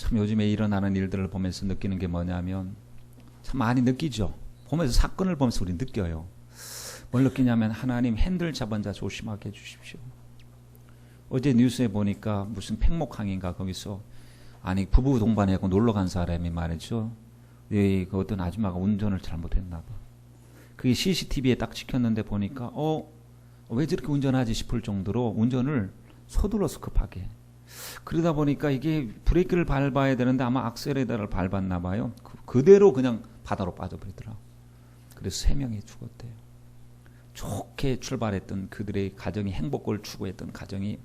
참 요즘에 일어나는 일들을 보면서 느끼는 게 뭐냐면 참 많이 느끼죠. 보면서 사건을 보면서 우리 느껴요. 뭘 느끼냐면 하나님 핸들 잡은 자 조심하게 해주십시오. 어제 뉴스에 보니까 무슨 팽목항인가 거기서 아니 부부 동반하고 놀러 간 사람이 말이죠. 그 어떤 아줌마가 운전을 잘못했나 봐. 그게 CCTV에 딱 찍혔는데 보니까 왜 저렇게 운전하지 싶을 정도로 운전을 서둘러서 급하게. 그러다 보니까 이게 브레이크를 밟아야 되는데 아마 악셀레이터를 밟았나 봐요. 그대로 그냥 바다로 빠져버리더라고. 그래서 3명이 죽었대요. 좋게 출발했던 그들의 가정이 행복을 추구했던 가정이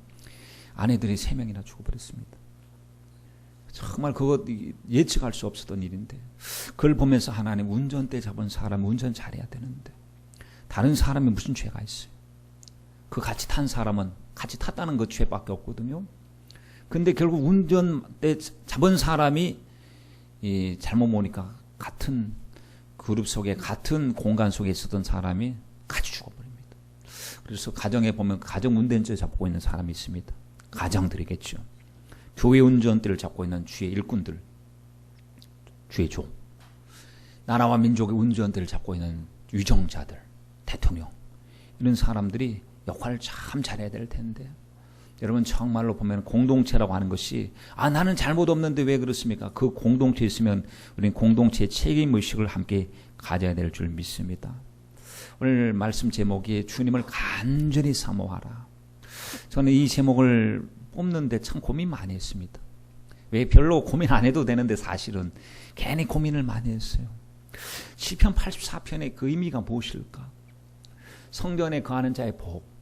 아내들이 3명이나 죽어버렸습니다. 정말 그거 예측할 수 없었던 일인데 그걸 보면서 하나님 운전대 잡은 사람 운전 잘해야 되는데 다른 사람이 무슨 죄가 있어요. 그 같이 탄 사람은 같이 탔다는 그 죄밖에 없거든요. 근데 결국 운전대 잡은 사람이 잘못 보니까 같은 그룹 속에 같은 공간 속에 있었던 사람이 같이 죽어버립니다. 그래서 가정에 보면 가정 운전대 잡고 있는 사람이 있습니다. 가장들이겠죠. 교회 운전대를 잡고 있는 주의 일꾼들, 주의 종, 나라와 민족의 운전대를 잡고 있는 위정자들, 대통령, 이런 사람들이 역할을 참 잘해야 될 텐데 여러분 정말로 보면 공동체라고 하는 것이 나는 잘못 없는데 왜 그렇습니까? 그 공동체에 있으면 우리는 공동체의 책임의식을 함께 가져야 될 줄 믿습니다. 오늘 말씀 제목이 주님을 간절히 사모하라. 저는 이 제목을 뽑는데 참 고민 많이 했습니다. 왜 별로 고민 안 해도 되는데 사실은 괜히 고민을 많이 했어요. 시편 84편의 그 의미가 무엇일까? 성전에 거하는 자의 복,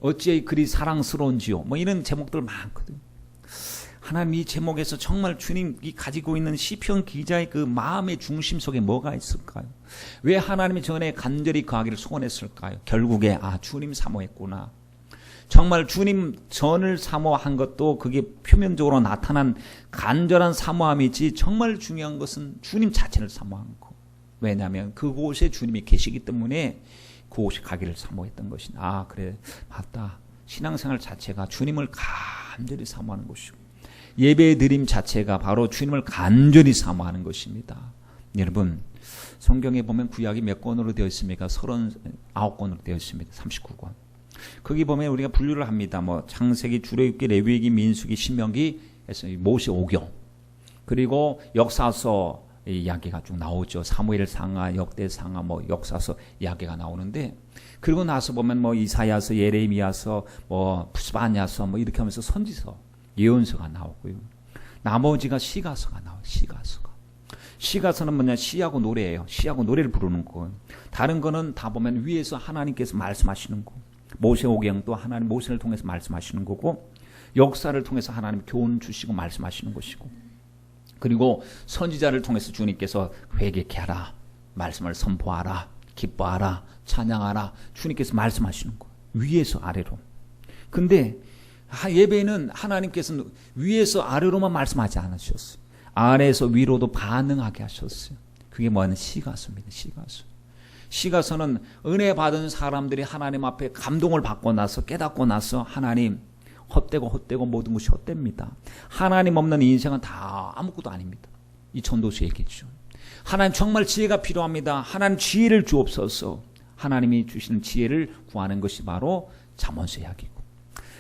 어찌 그리 사랑스러운지요. 이런 제목들 많거든요. 하나님 이 제목에서 정말 주님이 가지고 있는 시편 기자의 그 마음의 중심 속에 뭐가 있을까요? 왜 하나님이 전에 간절히 거하기를 소원했을까요? 결국에 주님 사모했구나. 정말 주님 전을 사모한 것도 그게 표면적으로 나타난 간절한 사모함이지 정말 중요한 것은 주님 자체를 사모한 거. 왜냐하면 그곳에 주님이 계시기 때문에 그곳에 가기를 사모했던 것이다. 그래 맞다. 신앙생활 자체가 주님을 간절히 사모하는 것이고 예배 드림 자체가 바로 주님을 간절히 사모하는 것입니다. 여러분 성경에 보면 구약이 몇 권으로 되어 있습니까? 39권으로 되어 있습니다. 39권. 거기 보면 우리가 분류를 합니다. 창세기, 출애굽기, 레위기, 민수기, 신명기, 모세 오경, 그리고 역사서 이야기가 쭉 나오죠. 사무엘 상하, 역대 상하, 역사서 이야기가 나오는데 그리고 나서 보면 이사야서, 예레미야서, 스바냐서 이렇게 하면서 선지서, 예언서가 나오고요. 나머지가 시가서가 나와요. 시가서는 뭐냐? 시하고 노래예요. 시하고 노래를 부르는 거. 다른 거는 다 보면 위에서 하나님께서 말씀하시는 거. 모세오경도 하나님 모세를 통해서 말씀하시는 거고 역사를 통해서 하나님 교훈 주시고 말씀하시는 것이고 그리고 선지자를 통해서 주님께서 회개케 하라, 말씀을 선포하라, 기뻐하라, 찬양하라 주님께서 말씀하시는 거 위에서 아래로. 근데 예배는 하나님께서는 위에서 아래로만 말씀하지 않으셨어요. 아래에서 위로도 반응하게 하셨어요. 그게 뭐냐면 시가서입니다. 시가서는 은혜 받은 사람들이 하나님 앞에 감동을 받고 나서 깨닫고 나서 하나님 헛되고 모든 것이 헛됩니다. 하나님 없는 인생은 다 아무것도 아닙니다. 이 전도서 얘기죠. 하나님 정말 지혜가 필요합니다. 하나님 지혜를 주옵소서. 하나님이 주시는 지혜를 구하는 것이 바로 잠언서 이야기고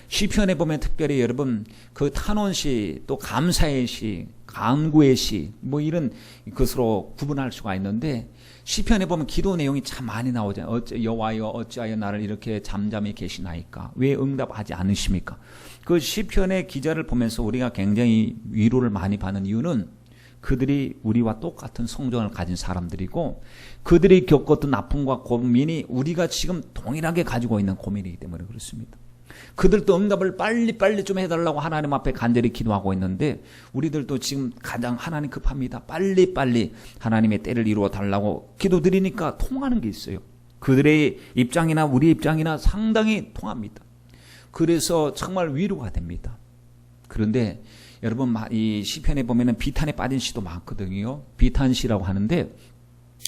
시편에 보면 특별히 여러분 그 탄원시 또 감사의 시 간구의 시 이런 것으로 구분할 수가 있는데 시편에 보면 기도 내용이 참 많이 나오잖아요. 여호와여 어찌하여 나를 이렇게 잠잠히 계시나이까? 왜 응답하지 않으십니까? 그 시편의 기자를 보면서 우리가 굉장히 위로를 많이 받는 이유는 그들이 우리와 똑같은 성정을 가진 사람들이고 그들이 겪었던 아픔과 고민이 우리가 지금 동일하게 가지고 있는 고민이기 때문에 그렇습니다. 그들도 응답을 빨리 좀 해달라고 하나님 앞에 간절히 기도하고 있는데 우리들도 지금 가장 하나님 급합니다. 빨리 하나님의 때를 이루어 달라고 기도드리니까 통하는 게 있어요. 그들의 입장이나 우리 입장이나 상당히 통합니다. 그래서 정말 위로가 됩니다. 그런데 여러분 이 시편에 보면은 비탄에 빠진 시도 많거든요. 비탄시라고 하는데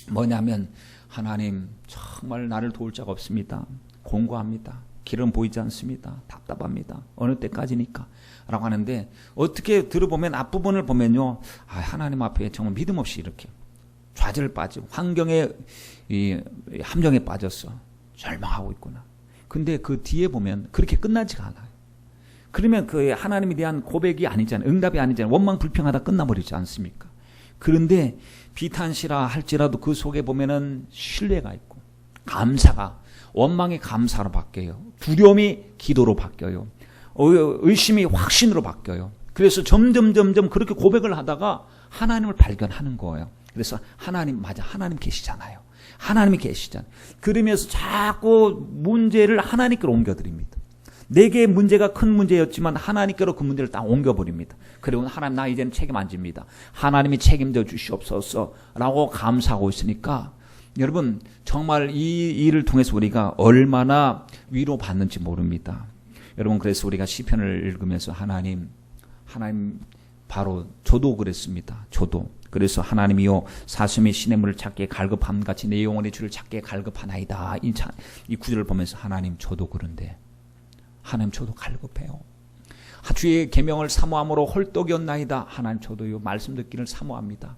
뭐냐면 하나님 정말 나를 도울 자가 없습니다. 공고합니다. 길은 보이지 않습니다. 답답합니다. 어느 때까지니까 라고 하는데, 어떻게 들어보면 앞부분을 보면요, 하나님 앞에 정말 믿음 없이 이렇게 좌절 빠지고 환경의 이 함정에 빠졌어. 절망하고 있구나. 근데 그 뒤에 보면 그렇게 끝나지가 않아요. 그러면 그 하나님에 대한 고백이 아니잖아요. 응답이 아니잖아요. 원망 불평하다 끝나버리지 않습니까? 그런데 비탄시라 할지라도 그 속에 보면은 신뢰가 있고 감사가, 원망이 감사로 바뀌어요. 두려움이 기도로 바뀌어요. 의심이 확신으로 바뀌어요. 그래서 점점 그렇게 고백을 하다가 하나님을 발견하는 거예요. 그래서 하나님, 맞아, 하나님 계시잖아요. 하나님이 계시잖아요. 그러면서 자꾸 문제를 하나님께로 옮겨드립니다. 내게 문제가 큰 문제였지만 하나님께로 그 문제를 딱 옮겨버립니다. 그리고 하나님, 나 이제는 책임 안 집니다. 하나님이 책임져 주시옵소서 라고 감사하고 있으니까, 여러분 정말 이 일을 통해서 우리가 얼마나 위로받는지 모릅니다. 여러분, 그래서 우리가 시편을 읽으면서 하나님 바로 저도 그랬습니다. 저도. 그래서 하나님이요, 사슴이 시냇물을 찾기에 갈급함 같이 내 영혼의 주를 찾기에 갈급하나이다. 이 구절을 보면서 하나님, 저도 그런데 하나님, 저도 갈급해요. 주의 계명을 사모함으로 헐떡이었나이다. 하나님, 저도요, 말씀 듣기를 사모합니다.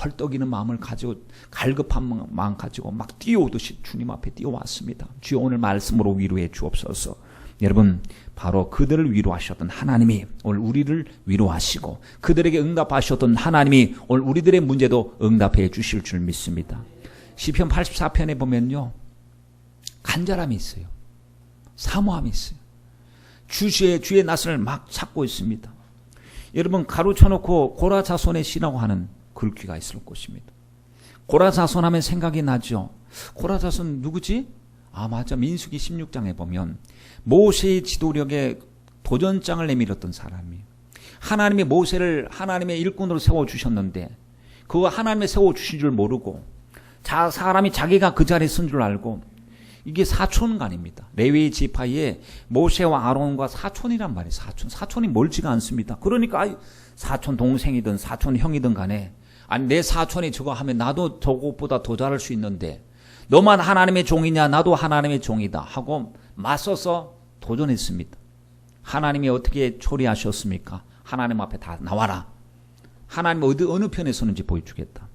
헐떡이는 마음을 가지고, 갈급한 마음 가지고 막 뛰어오듯이 주님 앞에 뛰어왔습니다. 주여, 오늘 말씀으로 위로해 주옵소서. 여러분, 바로 그들을 위로하셨던 하나님이 오늘 우리를 위로하시고, 그들에게 응답하셨던 하나님이 오늘 우리들의 문제도 응답해 주실 줄 믿습니다. 시편 84편에 보면요, 간절함이 있어요. 사모함이 있어요. 주의 낯을 막 찾고 있습니다. 여러분, 가로쳐놓고 고라자손의 시라고 하는 글귀가 있을 것입니다. 고라자손 하면 생각이 나죠. 고라자손 누구지? 맞아, 민수기 16장에 보면 모세의 지도력에 도전장을 내밀었던 사람이에요. 하나님이 모세를 하나님의 일꾼으로 세워주셨는데, 그거 하나님이 세워주신 줄 모르고 사람이 자기가 그 자리에 쓴 줄 알고, 이게 사촌간입니다. 레위 지파에 모세와 아론과 사촌이란 말이에요. 사촌이 멀지가 않습니다. 그러니까 사촌 동생이든 사촌 형이든 간에, 아니 내 사촌이 저거 하면 나도 저것보다 더 잘할 수 있는데 너만 하나님의 종이냐, 나도 하나님의 종이다 하고 맞서서 도전했습니다. 하나님이 어떻게 처리하셨습니까? 하나님 앞에 다 나와라. 하나님 어느 편에 서는지 보여주겠다.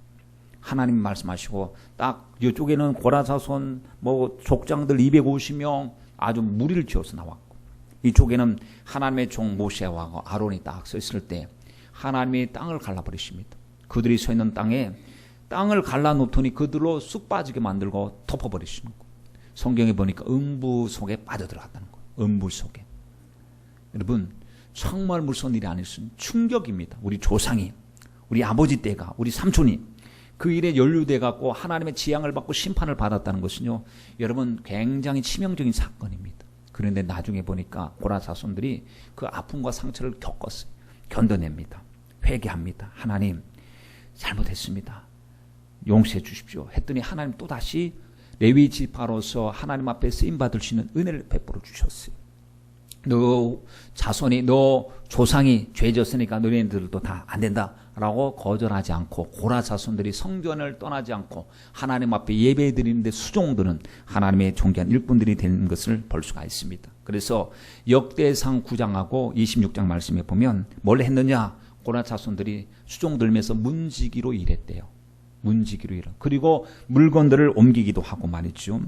하나님 말씀하시고, 딱 이쪽에는 고라자손 족장들 250명 아주 무리를 지어서 나왔고, 이쪽에는 하나님의 종 모세와 아론이 딱 서 있을 때 하나님이 땅을 갈라버리십니다. 그들이 서 있는 땅을 갈라놓더니 그들로 쑥 빠지게 만들고 덮어버리시는 거예요. 성경에 보니까 음부 속에 빠져들어갔다는 거예요. 음부 속에. 여러분, 정말 무서운 일이 아니었으면 충격입니다. 우리 조상이, 우리 아버지 때가, 우리 삼촌이 그 일에 연루돼 갖고 하나님의 지향을 받고 심판을 받았다는 것은요, 여러분 굉장히 치명적인 사건입니다. 그런데 나중에 보니까 고라 자손들이 그 아픔과 상처를 겪었어요. 견뎌냅니다. 회개합니다. 하나님, 잘못했습니다. 용서해 주십시오. 했더니 하나님 또 다시 레위 지파로서 하나님 앞에 쓰임 받을 수 있는 은혜를 베풀어 주셨어요. 너 자손이, 너 조상이 죄졌으니까 너희들도 다 안 된다라고 거절하지 않고, 고라 자손들이 성전을 떠나지 않고 하나님 앞에 예배 드리는데 수종드는 하나님의 존귀한 일꾼들이 된 것을 볼 수가 있습니다. 그래서 역대상 9장하고 26장 말씀에 보면 뭘 했느냐? 고라 자손들이 수종들면서 문지기로 일했대요. 문지기로 일하. 그리고 물건들을 옮기기도 하고 말이죠.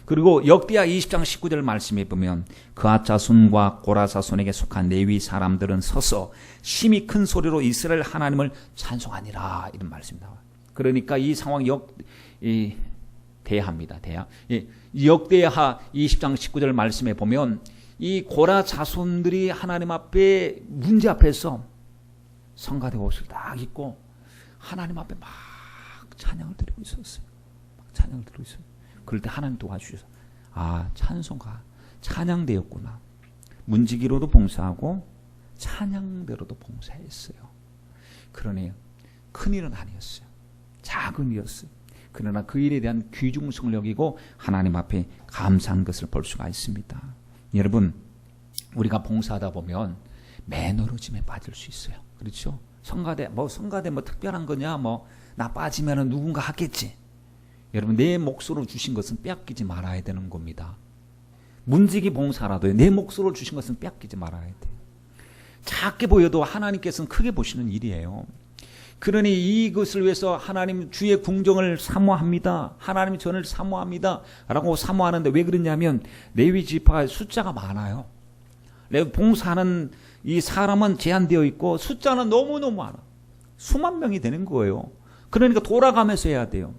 그리고 역대하 20장 19절 말씀에 보면 그앗 자손과 고라 자손에게 속한 레위 사람들은 서서 심히 큰 소리로 이스라엘 하나님을 찬송하니라, 이런 말씀이 나와요. 그러니까 이 상황이 대하입니다. 대하. 역대하 20장 19절 말씀에 보면 이 고라 자손들이 하나님 앞에, 문제 앞에서 성가대 옷을 딱 입고 하나님 앞에 막 찬양을 드리고 있었어요. 막 찬양을 드리고 있어요. 그럴 때 하나님 도와주셔서, 찬송가, 찬양대였구나. 문지기로도 봉사하고 찬양대로도 봉사했어요. 그러네요. 큰일은 아니었어요. 작은 일이었어요. 그러나 그 일에 대한 귀중성을 여기고 하나님 앞에 감사한 것을 볼 수가 있습니다. 여러분, 우리가 봉사하다 보면 매너로짐에 빠질 수 있어요. 그렇죠? 성가대 특별한 거냐? 나 빠지면은 누군가 하겠지. 여러분, 내 몫으로 주신 것은 빼앗기지 말아야 되는 겁니다. 문지기 봉사라도요. 내 몫으로 주신 것은 뺏기지 말아야 돼요. 작게 보여도 하나님께서는 크게 보시는 일이에요. 그러니 이것을 위해서 하나님 주의 궁정을 사모합니다. 하나님 전을 사모합니다. 라고 사모하는데 왜 그러냐면 레위 지파의 숫자가 많아요. 레위 봉사하는 이 사람은 제한되어 있고 숫자는 너무너무 많아. 수만 명이 되는 거예요. 그러니까 돌아가면서 해야 돼요.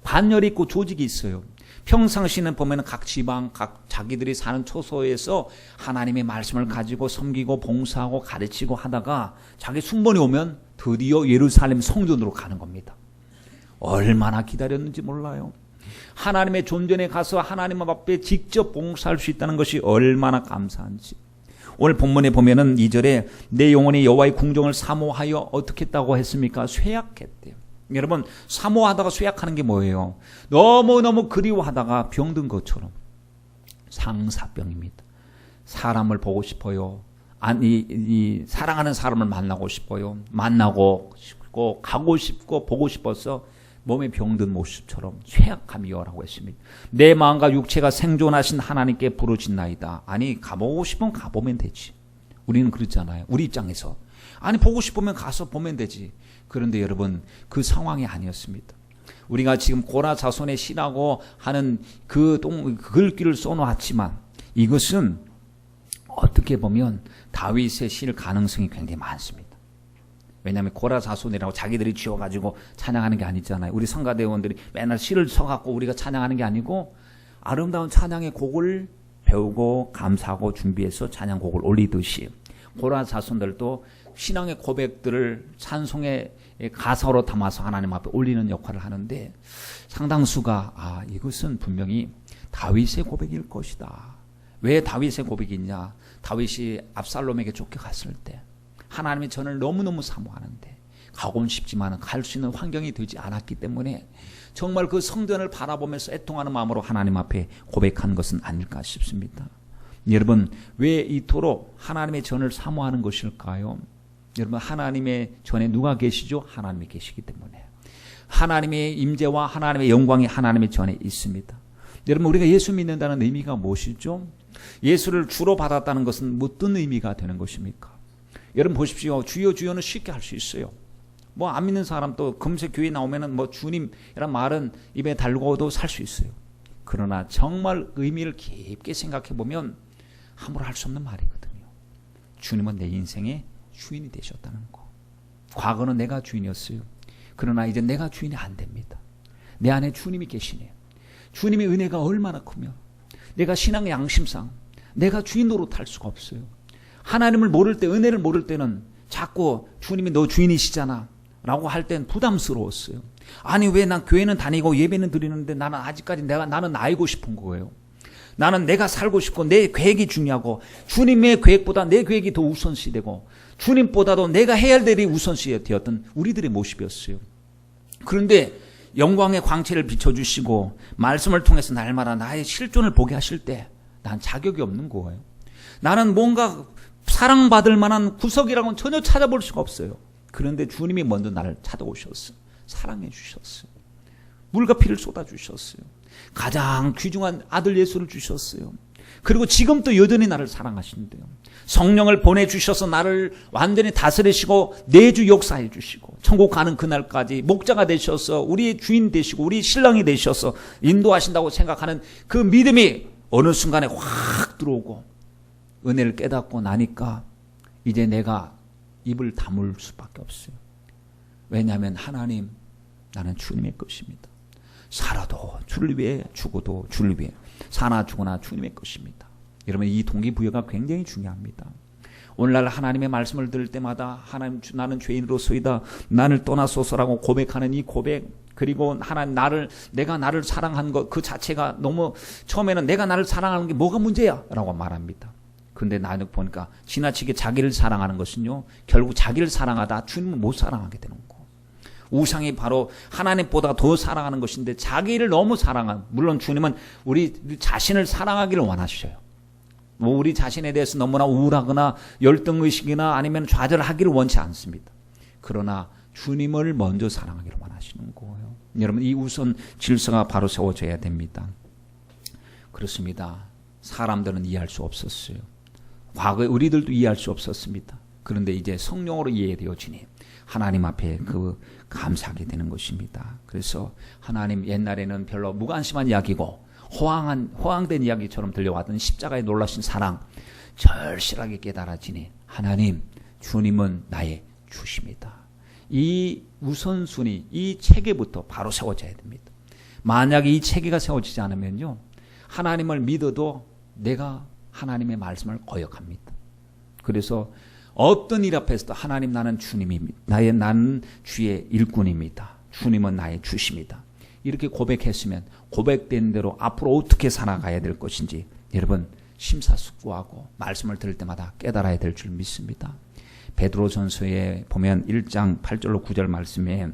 반열이 있고 조직이 있어요. 평상시는 보면 각 지방, 각 자기들이 사는 초소에서 하나님의 말씀을 가지고 섬기고 봉사하고 가르치고 하다가 자기 순번이 오면 드디어 예루살렘 성전으로 가는 겁니다. 얼마나 기다렸는지 몰라요. 하나님의 존전에 가서 하나님 앞에 직접 봉사할 수 있다는 것이 얼마나 감사한지. 오늘 본문에 보면은 2절에 내 영혼이 여호와의 궁정을 사모하여 어떻게 했다고 했습니까? 쇠약했대요. 여러분, 사모하다가 쇠약하는 게 뭐예요? 너무너무 그리워하다가 병든 것처럼. 상사병입니다. 사람을 보고 싶어요. 아니, 사랑하는 사람을 만나고 싶어요. 만나고 싶고 가고 싶고 보고 싶어서 몸에 병든 모습처럼 쇠약함이요라고 했습니다. 내 마음과 육체가 생존하신 하나님께 부르짖나이다. 아니, 가보고 싶으면 가보면 되지. 우리는 그렇잖아요. 우리 입장에서. 아니, 보고 싶으면 가서 보면 되지. 그런데 여러분, 그 상황이 아니었습니다. 우리가 지금 고라 자손의 시라고 하는 그 글귀를 써놓았지만 이것은 어떻게 보면 다윗의 시일 가능성이 굉장히 많습니다. 왜냐하면 고라 자손이라고 자기들이 지어가지고 찬양하는 게 아니잖아요. 우리 성가대원들이 맨날 시를 써갖고 우리가 찬양하는 게 아니고 아름다운 찬양의 곡을 배우고 감사하고 준비해서 찬양곡을 올리듯이 고라 자손들도 신앙의 고백들을 찬송의 가사로 담아서 하나님 앞에 올리는 역할을 하는데 상당수가 이것은 분명히 다윗의 고백일 것이다. 왜 다윗의 고백이 있냐? 다윗이 압살롬에게 쫓겨갔을 때 하나님의 전을 너무너무 사모하는데 가고는 싶지만 갈 수 있는 환경이 되지 않았기 때문에 정말 그 성전을 바라보면서 애통하는 마음으로 하나님 앞에 고백한 것은 아닐까 싶습니다. 여러분, 왜 이토록 하나님의 전을 사모하는 것일까요? 여러분, 하나님의 전에 누가 계시죠? 하나님이 계시기 때문에. 하나님의 임재와 하나님의 영광이 하나님의 전에 있습니다. 여러분, 우리가 예수 믿는다는 의미가 무엇이죠? 예수를 주로 받았다는 것은 어떤 의미가 되는 것입니까? 여러분 보십시오. 주여 주여는 쉽게 할 수 있어요. 뭐 안 믿는 사람도 금세 교회 나오면은 뭐 주님이란 말은 입에 달고도 살 수 있어요. 그러나 정말 의미를 깊게 생각해 보면 함부로 할 수 없는 말이거든요. 주님은 내 인생의 주인이 되셨다는 거. 과거는 내가 주인이었어요. 그러나 이제 내가 주인이 안 됩니다. 내 안에 주님이 계시네요. 주님의 은혜가 얼마나 크며 내가 신앙의 양심상 내가 주인 노릇할 수가 없어요. 하나님을 모를 때, 은혜를 모를 때는 자꾸 주님이 너 주인이시잖아 라고 할 땐 부담스러웠어요. 아니, 왜 난 교회는 다니고 예배는 드리는데 나는 아직까지 나는 알고 싶은 거예요. 나는 내가 살고 싶고 내 계획이 중요하고 주님의 계획보다 내 계획이 더 우선시되고 주님보다도 내가 해야 할 일이 우선시 되었던 우리들의 모습이었어요. 그런데 영광의 광채를 비춰주시고 말씀을 통해서 날마다 나의 실존을 보게 하실 때 난 자격이 없는 거예요. 나는 뭔가 사랑받을 만한 구석이라고는 전혀 찾아볼 수가 없어요. 그런데 주님이 먼저 나를 찾아오셨어요. 사랑해 주셨어요. 물과 피를 쏟아주셨어요. 가장 귀중한 아들 예수를 주셨어요. 그리고 지금도 여전히 나를 사랑하신대요. 성령을 보내주셔서 나를 완전히 다스리시고 내주 역사해 주시고 천국 가는 그날까지 목자가 되셔서 우리의 주인 되시고 우리 신랑이 되셔서 인도하신다고 생각하는 그 믿음이 어느 순간에 확 들어오고 은혜를 깨닫고 나니까 이제 내가 입을 다물 수밖에 없어요. 왜냐하면 하나님, 나는 주님의 것입니다. 살아도 주를 위해, 죽어도 주를 위해. 사나 죽으나 주님의 것입니다. 여러분, 이 동기부여가 굉장히 중요합니다. 오늘날 하나님의 말씀을 들을 때마다 하나님, 나는 죄인으로서이다, 나를 떠나소서라고 고백하는 이 고백, 그리고 하나님 내가 나를 사랑한 것 그 자체가 너무 처음에는 내가 나를 사랑하는 게 뭐가 문제야 라고 말합니다. 근데 나는 보니까 지나치게 자기를 사랑하는 것은요, 결국 자기를 사랑하다 주님을 못 사랑하게 되는 거. 우상이 바로 하나님보다 더 사랑하는 것인데 자기를 너무 물론 주님은 우리 자신을 사랑하기를 원하셔요. 뭐 우리 자신에 대해서 너무나 우울하거나 열등의식이나 아니면 좌절하기를 원치 않습니다. 그러나 주님을 먼저 사랑하기를 원하시는 거예요. 여러분, 이 우선 질서가 바로 세워져야 됩니다. 그렇습니다. 사람들은 이해할 수 없었어요. 과거에 우리들도 이해할 수 없었습니다. 그런데 이제 성령으로 이해되어지니 하나님 앞에 감사하게 되는 것입니다. 그래서 하나님, 옛날에는 별로 무관심한 이야기고 호황된 이야기처럼 들려왔던 십자가의 놀라신 사랑 절실하게 깨달아지니 하나님, 주님은 나의 주십니다. 이 우선순위, 이 체계부터 바로 세워져야 됩니다. 만약에 이 체계가 세워지지 않으면요, 하나님을 믿어도 내가 하나님의 말씀을 거역합니다. 그래서 어떤 일 앞에서도 하나님, 나는 주님입니다. 나는 주의 일꾼입니다. 주님은 나의 주십니다. 이렇게 고백했으면 고백된 대로 앞으로 어떻게 살아가야 될 것인지 여러분 심사숙고하고 말씀을 들을 때마다 깨달아야 될 줄 믿습니다. 베드로전서에 보면 1장 8절로 9절 말씀에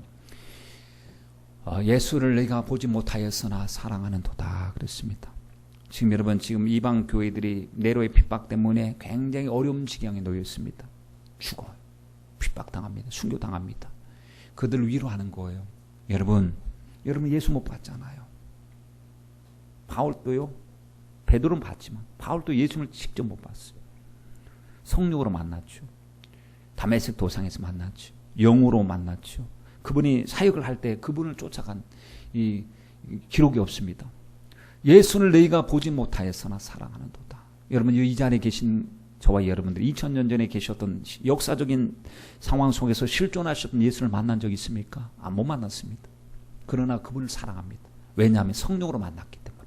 예수를 내가 보지 못하였으나 사랑하는도다 그랬습니다. 지금 여러분, 지금 이방 교회들이 네로의 핍박 때문에 굉장히 어려운 지경에 놓여 있습니다. 죽어요. 핍박당합니다. 순교당합니다. 그들을 위로하는 거예요. 여러분 예수 못 봤잖아요. 바울도요. 베드로는 봤지만 바울도 예수를 직접 못 봤어요. 성령으로 만났죠. 다메섹 도상에서 만났죠. 영으로 만났죠. 그분이 사역을 할 때 그분을 쫓아간 이 기록이 없습니다. 예수를 너희가 보지 못하였으나 사랑하는도다. 여러분, 이 자리에 계신 저와 여러분들 2000년 전에 계셨던 역사적인 상황 속에서 실존하셨던 예수를 만난 적 있습니까? 못 만났습니다. 그러나 그분을 사랑합니다. 왜냐하면 성령으로 만났기 때문에,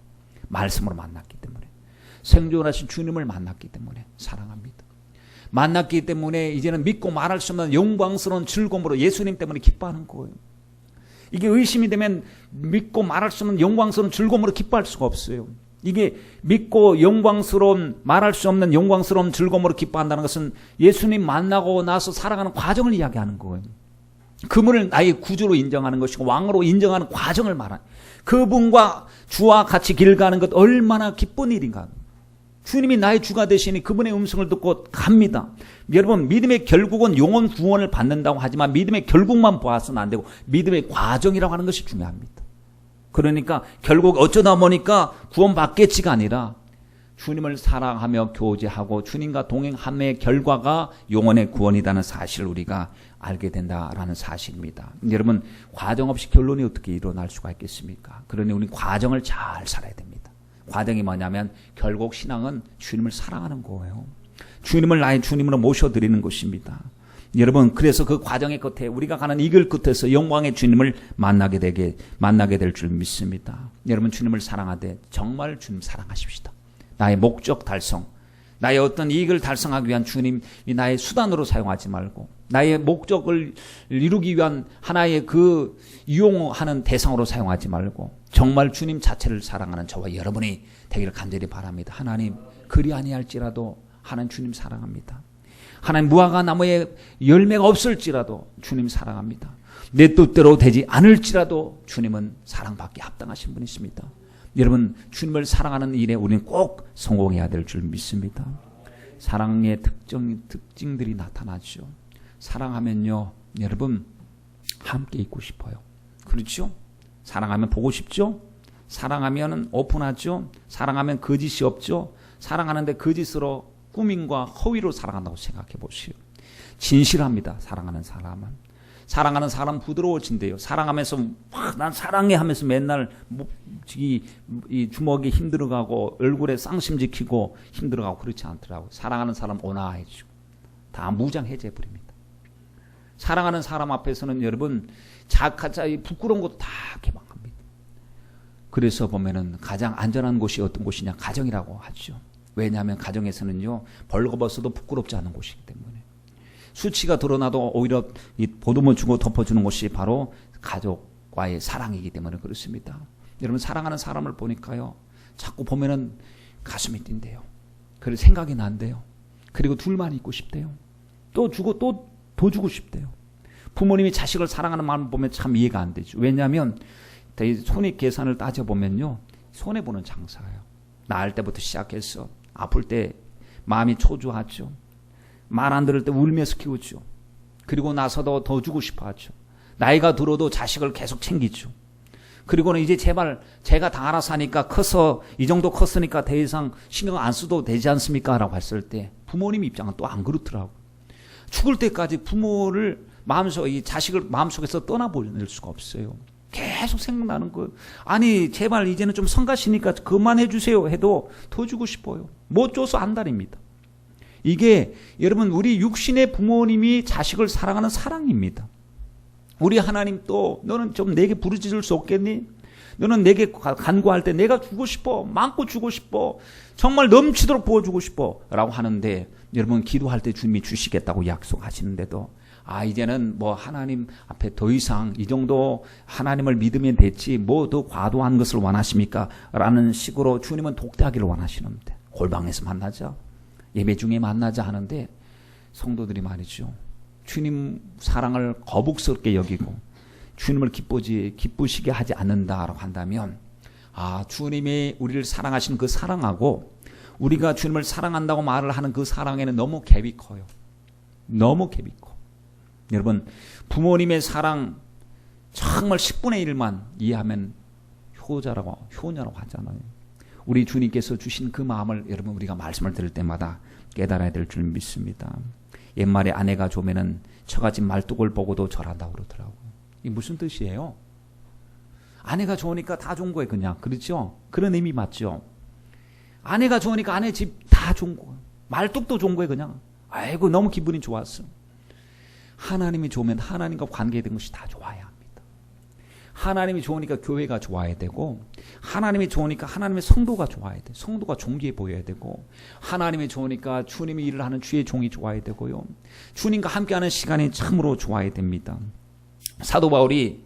말씀으로 만났기 때문에, 생존하신 주님을 만났기 때문에 사랑합니다. 만났기 때문에 이제는 믿고 말할 수 없는 영광스러운 즐거움으로 예수님 때문에 기뻐하는 거예요. 이게 의심이 되면 믿고 말할 수 없는 영광스러운 즐거움으로 기뻐할 수가 없어요. 이게 믿고 영광스러운, 말할 수 없는 영광스러운 즐거움으로 기뻐한다는 것은 예수님 만나고 나서 살아가는 과정을 이야기하는 거예요. 그분을 나의 구주로 인정하는 것이고 왕으로 인정하는 과정을 말하는, 그분과 주와 같이 길 가는 것 얼마나 기쁜 일인가. 주님이 나의 주가 되시니 그분의 음성을 듣고 갑니다. 여러분, 믿음의 결국은 영혼 구원을 받는다고 하지만 믿음의 결국만 보아서는 안 되고 믿음의 과정이라고 하는 것이 중요합니다. 그러니까 결국 어쩌다 보니까 구원받겠지가 아니라 주님을 사랑하며 교제하고 주님과 동행함의 결과가 영혼의 구원이라는 사실을 우리가 알게 된다라는 사실입니다. 여러분, 과정 없이 결론이 어떻게 일어날 수가 있겠습니까? 그러니 우리 과정을 잘 살아야 됩니다. 과정이 뭐냐면 결국 신앙은 주님을 사랑하는 거예요. 주님을 나의 주님으로 모셔드리는 것입니다. 여러분, 그래서 그 과정의 끝에 우리가 가는 이 길 끝에서 영광의 주님을 만나게 될 줄 믿습니다. 여러분, 주님을 사랑하되 정말 주님 사랑하십시다. 나의 목적 달성, 나의 어떤 이익을 달성하기 위한 주님이 나의 수단으로 사용하지 말고 나의 목적을 이루기 위한 하나의 그 이용하는 대상으로 사용하지 말고 정말 주님 자체를 사랑하는 저와 여러분이 되기를 간절히 바랍니다. 하나님, 그리 아니할지라도 하나님 주님 사랑합니다. 하나님, 무화과 나무에 열매가 없을지라도 주님 사랑합니다. 내 뜻대로 되지 않을지라도 주님은 사랑받기 합당하신 분이십니다. 여러분, 주님을 사랑하는 일에 우리는 꼭 성공해야 될 줄 믿습니다. 사랑의 특징들이 나타나죠. 사랑하면요, 여러분, 함께 있고 싶어요. 그렇죠? 사랑하면 보고 싶죠? 사랑하면 오픈하죠? 사랑하면 거짓이 없죠? 사랑하는데 거짓으로 꾸밈과 허위로 사랑한다고 생각해 보시오. 진실합니다. 사랑하는 사람은. 사랑하는 사람 부드러워진대요. 사랑하면서 난 사랑해 하면서 맨날 이 주먹이 힘들어가고 얼굴에 쌍심지키고 힘들어가고 그렇지 않더라고요. 사랑하는 사람 온화해지고 다 무장해제해버립니다. 사랑하는 사람 앞에서는 여러분 부끄러운 것도 다 개방합니다. 그래서 보면은 가장 안전한 곳이 어떤 곳이냐, 가정이라고 하죠. 왜냐하면 가정에서는요, 벌거벗어도 부끄럽지 않은 곳이기 때문에. 수치가 드러나도 오히려 이 보듬어 주고 덮어주는 것이 바로 가족과의 사랑이기 때문에 그렇습니다. 여러분, 사랑하는 사람을 보니까요, 자꾸 보면은 가슴이 뛴대요. 그리고 생각이 난대요. 그리고 둘만 있고 싶대요. 또 주고 또 더 주고 싶대요. 부모님이 자식을 사랑하는 마음을 보면 참 이해가 안 되죠. 왜냐하면 손익 계산을 따져보면요, 손해보는 장사예요. 낳을 때부터 시작해서 아플 때 마음이 초조하죠. 말 안 들을 때 울면서 키우죠. 그리고 나서도 더 주고 싶어 하죠. 나이가 들어도 자식을 계속 챙기죠. 그리고는 이제 제발 제가 다 알아서 하니까 커서 이 정도 컸으니까 더 이상 신경 안 써도 되지 않습니까? 라고 했을 때 부모님 입장은 또 안 그렇더라고. 죽을 때까지 부모를 이 자식을 마음속에서 떠나보낼 수가 없어요. 계속 생각나는 거예요. 아니 제발 이제는 좀 성가시니까 그만해 주세요 해도 더 주고 싶어요. 못 줘서 안달입니다. 이게 여러분 우리 육신의 부모님이 자식을 사랑하는 사랑입니다. 우리 하나님 또 너는 좀 내게 부르짖을 수 없겠니? 너는 내게 간구할 때 내가 주고 싶어. 많고 주고 싶어. 정말 넘치도록 부어주고 싶어. 라고 하는데 여러분 기도할 때 주님이 주시겠다고 약속하시는데도 이제는 뭐 하나님 앞에 더 이상 이 정도 하나님을 믿으면 됐지 뭐 더 과도한 것을 원하십니까? 라는 식으로 주님은 독대하기를 원하시는데 골방에서 만나자. 예배 중에 만나자 하는데 성도들이 말이죠. 주님 사랑을 거북스럽게 여기고 주님을 기쁘시게 하지 않는다라고 한다면 주님이 우리를 사랑하시는 그 사랑하고 우리가 주님을 사랑한다고 말을 하는 그 사랑에는 너무 갭이 커요. 너무 갭이 커. 여러분 부모님의 사랑 정말 10분의 1만 이해하면 효냐라고 하잖아요. 우리 주님께서 주신 그 마음을 여러분 우리가 말씀을 들을 때마다 깨달아야 될 줄 믿습니다. 옛말에 아내가 좋으면은 처갓집 말뚝을 보고도 절한다고 그러더라고요. 이게 무슨 뜻이에요? 아내가 좋으니까 다 좋은 거예요, 그냥. 그렇죠? 그런 의미 맞죠? 아내가 좋으니까 아내 집 다 좋은 거예요. 말뚝도 좋은 거예요, 그냥. 아이고, 너무 기분이 좋았어. 하나님이 좋으면 하나님과 관계된 것이 다 좋아야 합니다. 하나님이 좋으니까 교회가 좋아야 되고, 하나님이 좋으니까 하나님의 성도가 좋아야 돼. 성도가 존귀해 보여야 되고, 하나님이 좋으니까 주님이 일을 하는 주의 종이 좋아야 되고요. 주님과 함께하는 시간이 참으로 좋아야 됩니다. 사도 바울이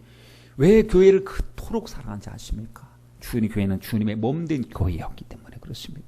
왜 교회를 그토록 사랑하는지 아십니까? 교회는 주님의 몸된 교회였기 때문에 그렇습니다.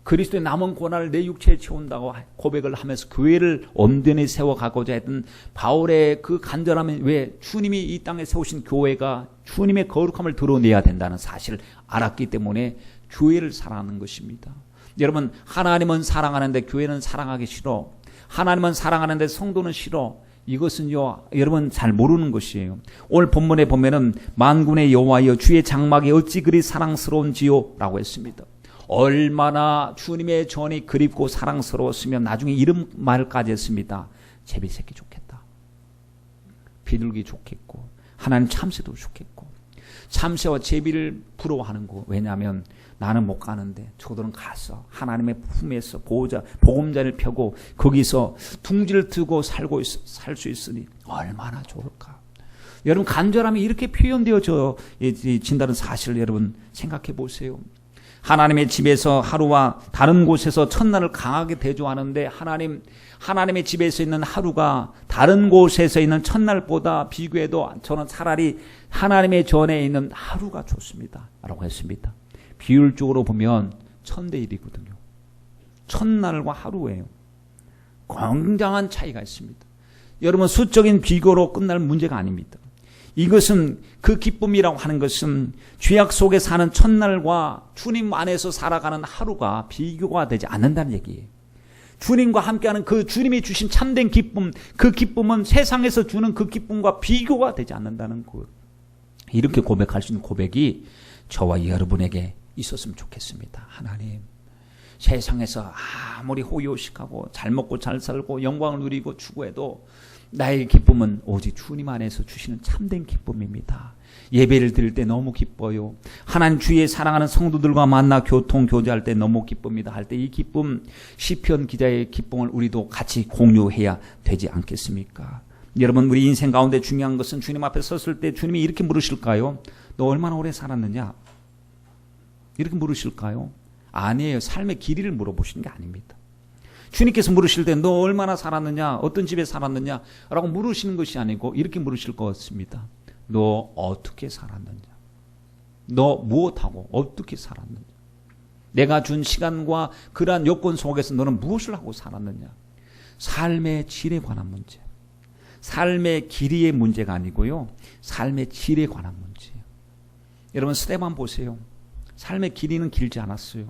그리스도의 남은 고난을 내 육체에 채운다고 고백을 하면서 교회를 온전히 세워가고자 했던 바울의 그 간절함은 왜 주님이 이 땅에 세우신 교회가 주님의 거룩함을 드러내야 된다는 사실을 알았기 때문에 교회를 사랑하는 것입니다. 여러분 하나님은 사랑하는데 교회는 사랑하기 싫어. 하나님은 사랑하는데 성도는 싫어. 이것은요 여러분 잘 모르는 것이에요. 오늘 본문에 보면은 만군의 여호와여 주의 장막이 어찌 그리 사랑스러운지요 라고 했습니다. 얼마나 주님의 전이 그립고 사랑스러웠으면 나중에 이런 말까지 했습니다. 제비새끼 좋겠다. 비둘기 좋겠고 하나님 참새도 좋겠고 참새와 제비를 부러워하는 거. 왜냐하면 나는 못 가는데 저들은 가서 하나님의 품에서 보금자리를 펴고 거기서 둥지를 트고 살 수 있으니 얼마나 좋을까. 여러분 간절함이 이렇게 표현되어진다는 사실을 여러분 생각해 보세요. 하나님의 집에서 하루와 다른 곳에서 첫날을 강하게 대조하는데 하나님의 집에서 있는 하루가 다른 곳에서 있는 첫날보다 비교해도 저는 차라리 하나님의 전에 있는 하루가 좋습니다. 라고 했습니다. 비율적으로 보면 1000대1이거든요. 첫날과 하루예요. 굉장한 차이가 있습니다. 여러분 수적인 비교로 끝날 문제가 아닙니다. 이것은 그 기쁨이라고 하는 것은 죄악 속에 사는 첫날과 주님 안에서 살아가는 하루가 비교가 되지 않는다는 얘기예요. 주님과 함께하는 그 주님이 주신 참된 기쁨, 그 기쁨은 세상에서 주는 그 기쁨과 비교가 되지 않는다는 거. 이렇게 고백할 수 있는 고백이 저와 여러분에게 있었으면 좋겠습니다. 하나님, 세상에서 아무리 호요식하고 잘 먹고 잘 살고 영광을 누리고 추구해도 나의 기쁨은 오직 주님 안에서 주시는 참된 기쁨입니다. 예배를 드릴 때 너무 기뻐요. 하나님 주의 사랑하는 성도들과 만나 교통교제할 때 너무 기쁩니다. 할 때 이 기쁨, 시편 기자의 기쁨을 우리도 같이 공유해야 되지 않겠습니까? 여러분 우리 인생 가운데 중요한 것은 주님 앞에 섰을 때 주님이 이렇게 물으실까요? 너 얼마나 오래 살았느냐? 이렇게 물으실까요? 아니에요. 삶의 길이를 물어보시는 게 아닙니다. 주님께서 물으실 때 너 얼마나 살았느냐, 어떤 집에 살았느냐 라고 물으시는 것이 아니고 이렇게 물으실 것 같습니다. 너 어떻게 살았느냐, 너 무엇하고 어떻게 살았느냐, 내가 준 시간과 그러한 요건 속에서 너는 무엇을 하고 살았느냐. 삶의 질에 관한 문제, 삶의 길이의 문제가 아니고요, 삶의 질에 관한 문제예요. 여러분 스데반 보세요. 삶의 길이는 길지 않았어요.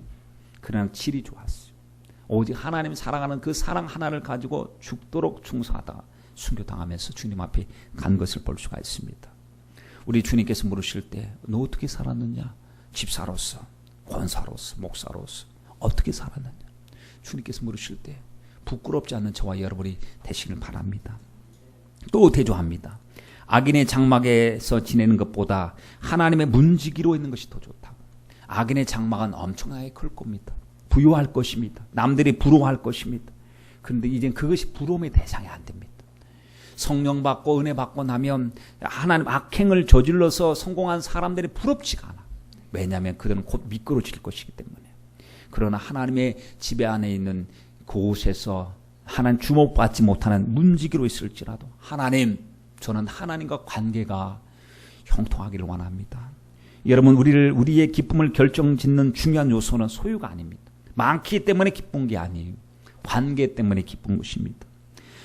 그러나 질이 좋았어요. 오직 하나님 사랑하는 그 사랑 하나를 가지고 죽도록 충성하다가 순교당하면서 주님 앞에 간 것을 볼 수가 있습니다. 우리 주님께서 물으실 때 너 어떻게 살았느냐? 집사로서, 권사로서, 목사로서 어떻게 살았느냐? 주님께서 물으실 때 부끄럽지 않는 저와 여러분이 되시길 바랍니다. 또 대조합니다. 악인의 장막에서 지내는 것보다 하나님의 문지기로 있는 것이 더 좋다고. 악인의 장막은 엄청나게 클 겁니다. 부유할 것입니다. 남들이 부러워할 것입니다. 그런데 이젠 그것이 부러움의 대상이 안 됩니다. 성령 받고 은혜 받고 나면 하나님 악행을 저질러서 성공한 사람들이 부럽지가 않아. 왜냐하면 그들은 곧 미끄러질 것이기 때문에. 그러나 하나님의 지배 안에 있는 그곳에서 하나님 주목받지 못하는 문지기로 있을지라도 하나님, 저는 하나님과 관계가 형통하기를 원합니다. 여러분, 우리의 기쁨을 결정짓는 중요한 요소는 소유가 아닙니다. 많기 때문에 기쁜 게 아니에요. 관계 때문에 기쁜 것입니다.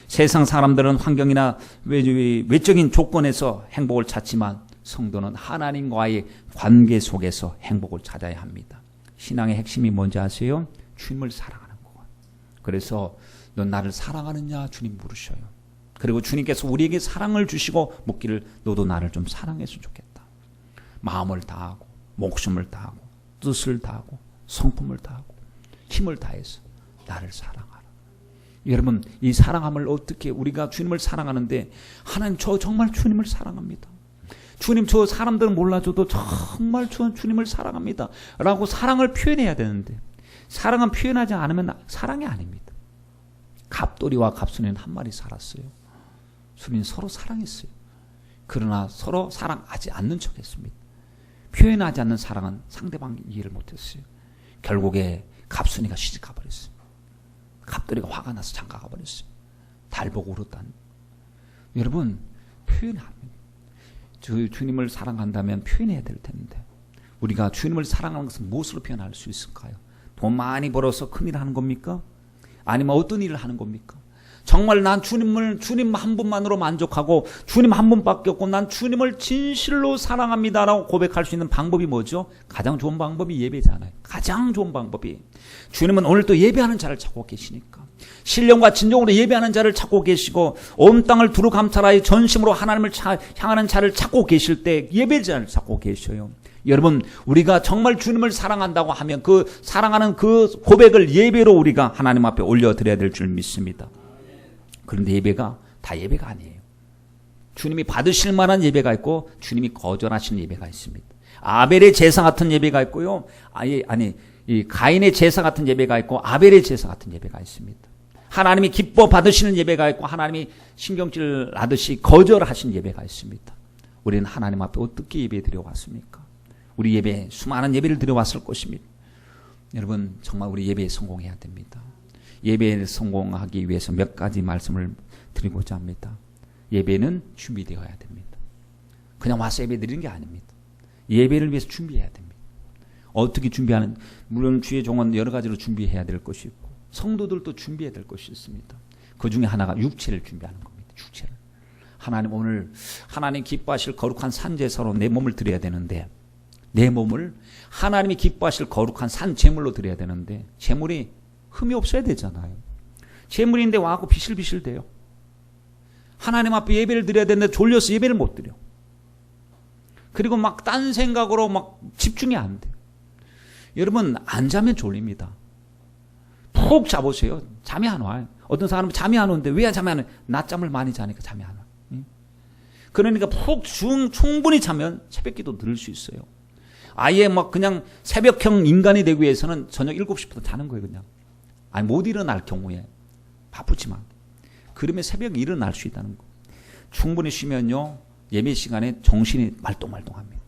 세상 사람들은 환경이나 외적인 조건에서 행복을 찾지만 성도는 하나님과의 관계 속에서 행복을 찾아야 합니다. 신앙의 핵심이 뭔지 아세요? 주님을 사랑하는 것. 그래서 넌 나를 사랑하느냐 주님 물으셔요. 그리고 주님께서 우리에게 사랑을 주시고 묻기를 너도 나를 좀 사랑했으면 좋겠다. 마음을 다하고 목숨을 다하고 뜻을 다하고 성품을 다하고 힘을 다해서 나를 사랑하라. 여러분, 이 사랑함을 어떻게, 우리가 주님을 사랑하는데 하나님 저 정말 주님을 사랑합니다. 주님 저 사람들은 몰라줘도 정말 저는 주님을 사랑합니다 라고 사랑을 표현해야 되는데 사랑은 표현하지 않으면 사랑이 아닙니다. 갑돌이와 갑순이는 한 마리 살았어요. 순이는 서로 사랑했어요. 그러나 서로 사랑하지 않는 척했습니다. 표현하지 않는 사랑은 상대방이 이해를 못했어요. 결국에 갑순이가 시집가버렸어요. 갑돌이가 화가 나서 장가가 버렸어요. 달 보고 울었다는. 여러분, 표현합니다. 주님을 사랑한다면 표현해야 될 텐데 우리가 주님을 사랑하는 것은 무엇으로 표현할 수 있을까요? 돈 많이 벌어서 큰일 하는 겁니까? 아니면 어떤 일을 하는 겁니까? 정말 난 주님 한 분만으로 만족하고 주님 한 분밖에 없고 난 주님을 진실로 사랑합니다라고 고백할 수 있는 방법이 뭐죠? 가장 좋은 방법이 예배잖아요. 가장 좋은 방법이. 주님은 오늘 또 예배하는 자를 찾고 계시니까. 신령과 진정으로 예배하는 자를 찾고 계시고 온 땅을 두루 감찰하여 전심으로 하나님을 향하는 자를 찾고 계실 때 예배자를 찾고 계셔요. 여러분, 우리가 정말 주님을 사랑한다고 하면 그 사랑하는 그 고백을 예배로 우리가 하나님 앞에 올려드려야 될 줄 믿습니다. 그런데 예배가 다 예배가 아니에요. 주님이 받으실 만한 예배가 있고 주님이 거절하시는 예배가 있습니다. 아벨의 제사 같은 예배가 있고요. 이 가인의 제사 같은 예배가 있고 아벨의 제사 같은 예배가 있습니다. 하나님이 기뻐 받으시는 예배가 있고 하나님이 신경질 나듯이 거절하신 예배가 있습니다. 우리는 하나님 앞에 어떻게 예배 드려왔습니까? 우리 예배 수많은 예배를 드려왔을 것입니다. 여러분, 정말 우리 예배에 성공해야 됩니다. 예배를 성공하기 위해서 몇 가지 말씀을 드리고자 합니다. 예배는 준비되어야 됩니다. 그냥 와서 예배 드리는 게 아닙니다. 예배를 위해서 준비해야 됩니다. 어떻게 준비하는, 물론 주의 종은 여러 가지로 준비해야 될 것이 있고 성도들도 준비해야 될 것이 있습니다. 그 중에 하나가 육체를 준비하는 겁니다. 육체를. 하나님 오늘 하나님 기뻐하실 거룩한 산제사로 내 몸을 드려야 되는데 내 몸을 하나님이 기뻐하실 거룩한 산 제물로 드려야 되는데 제물이 흠이 없어야 되잖아요. 제물인데 와갖고 비실비실 대요. 하나님 앞에 예배를 드려야 되는데 졸려서 예배를 못 드려. 그리고 막 딴 생각으로 막 집중이 안 돼요. 여러분, 안 자면 졸립니다. 푹 자보세요. 잠이 안 와요. 어떤 사람은 잠이 안 오는데 왜 잠이 안 와요? 낮잠을 많이 자니까 잠이 안 와요. 그러니까 푹 충분히 자면 새벽기도 들을 수 있어요. 아예 막 그냥 새벽형 인간이 되기 위해서는 저녁 7시부터 자는 거예요, 그냥. 아니, 못 일어날 경우에. 바쁘지만. 그러면 새벽에 일어날 수 있다는 거. 충분히 쉬면요, 예배 시간에 정신이 말똥말똥합니다.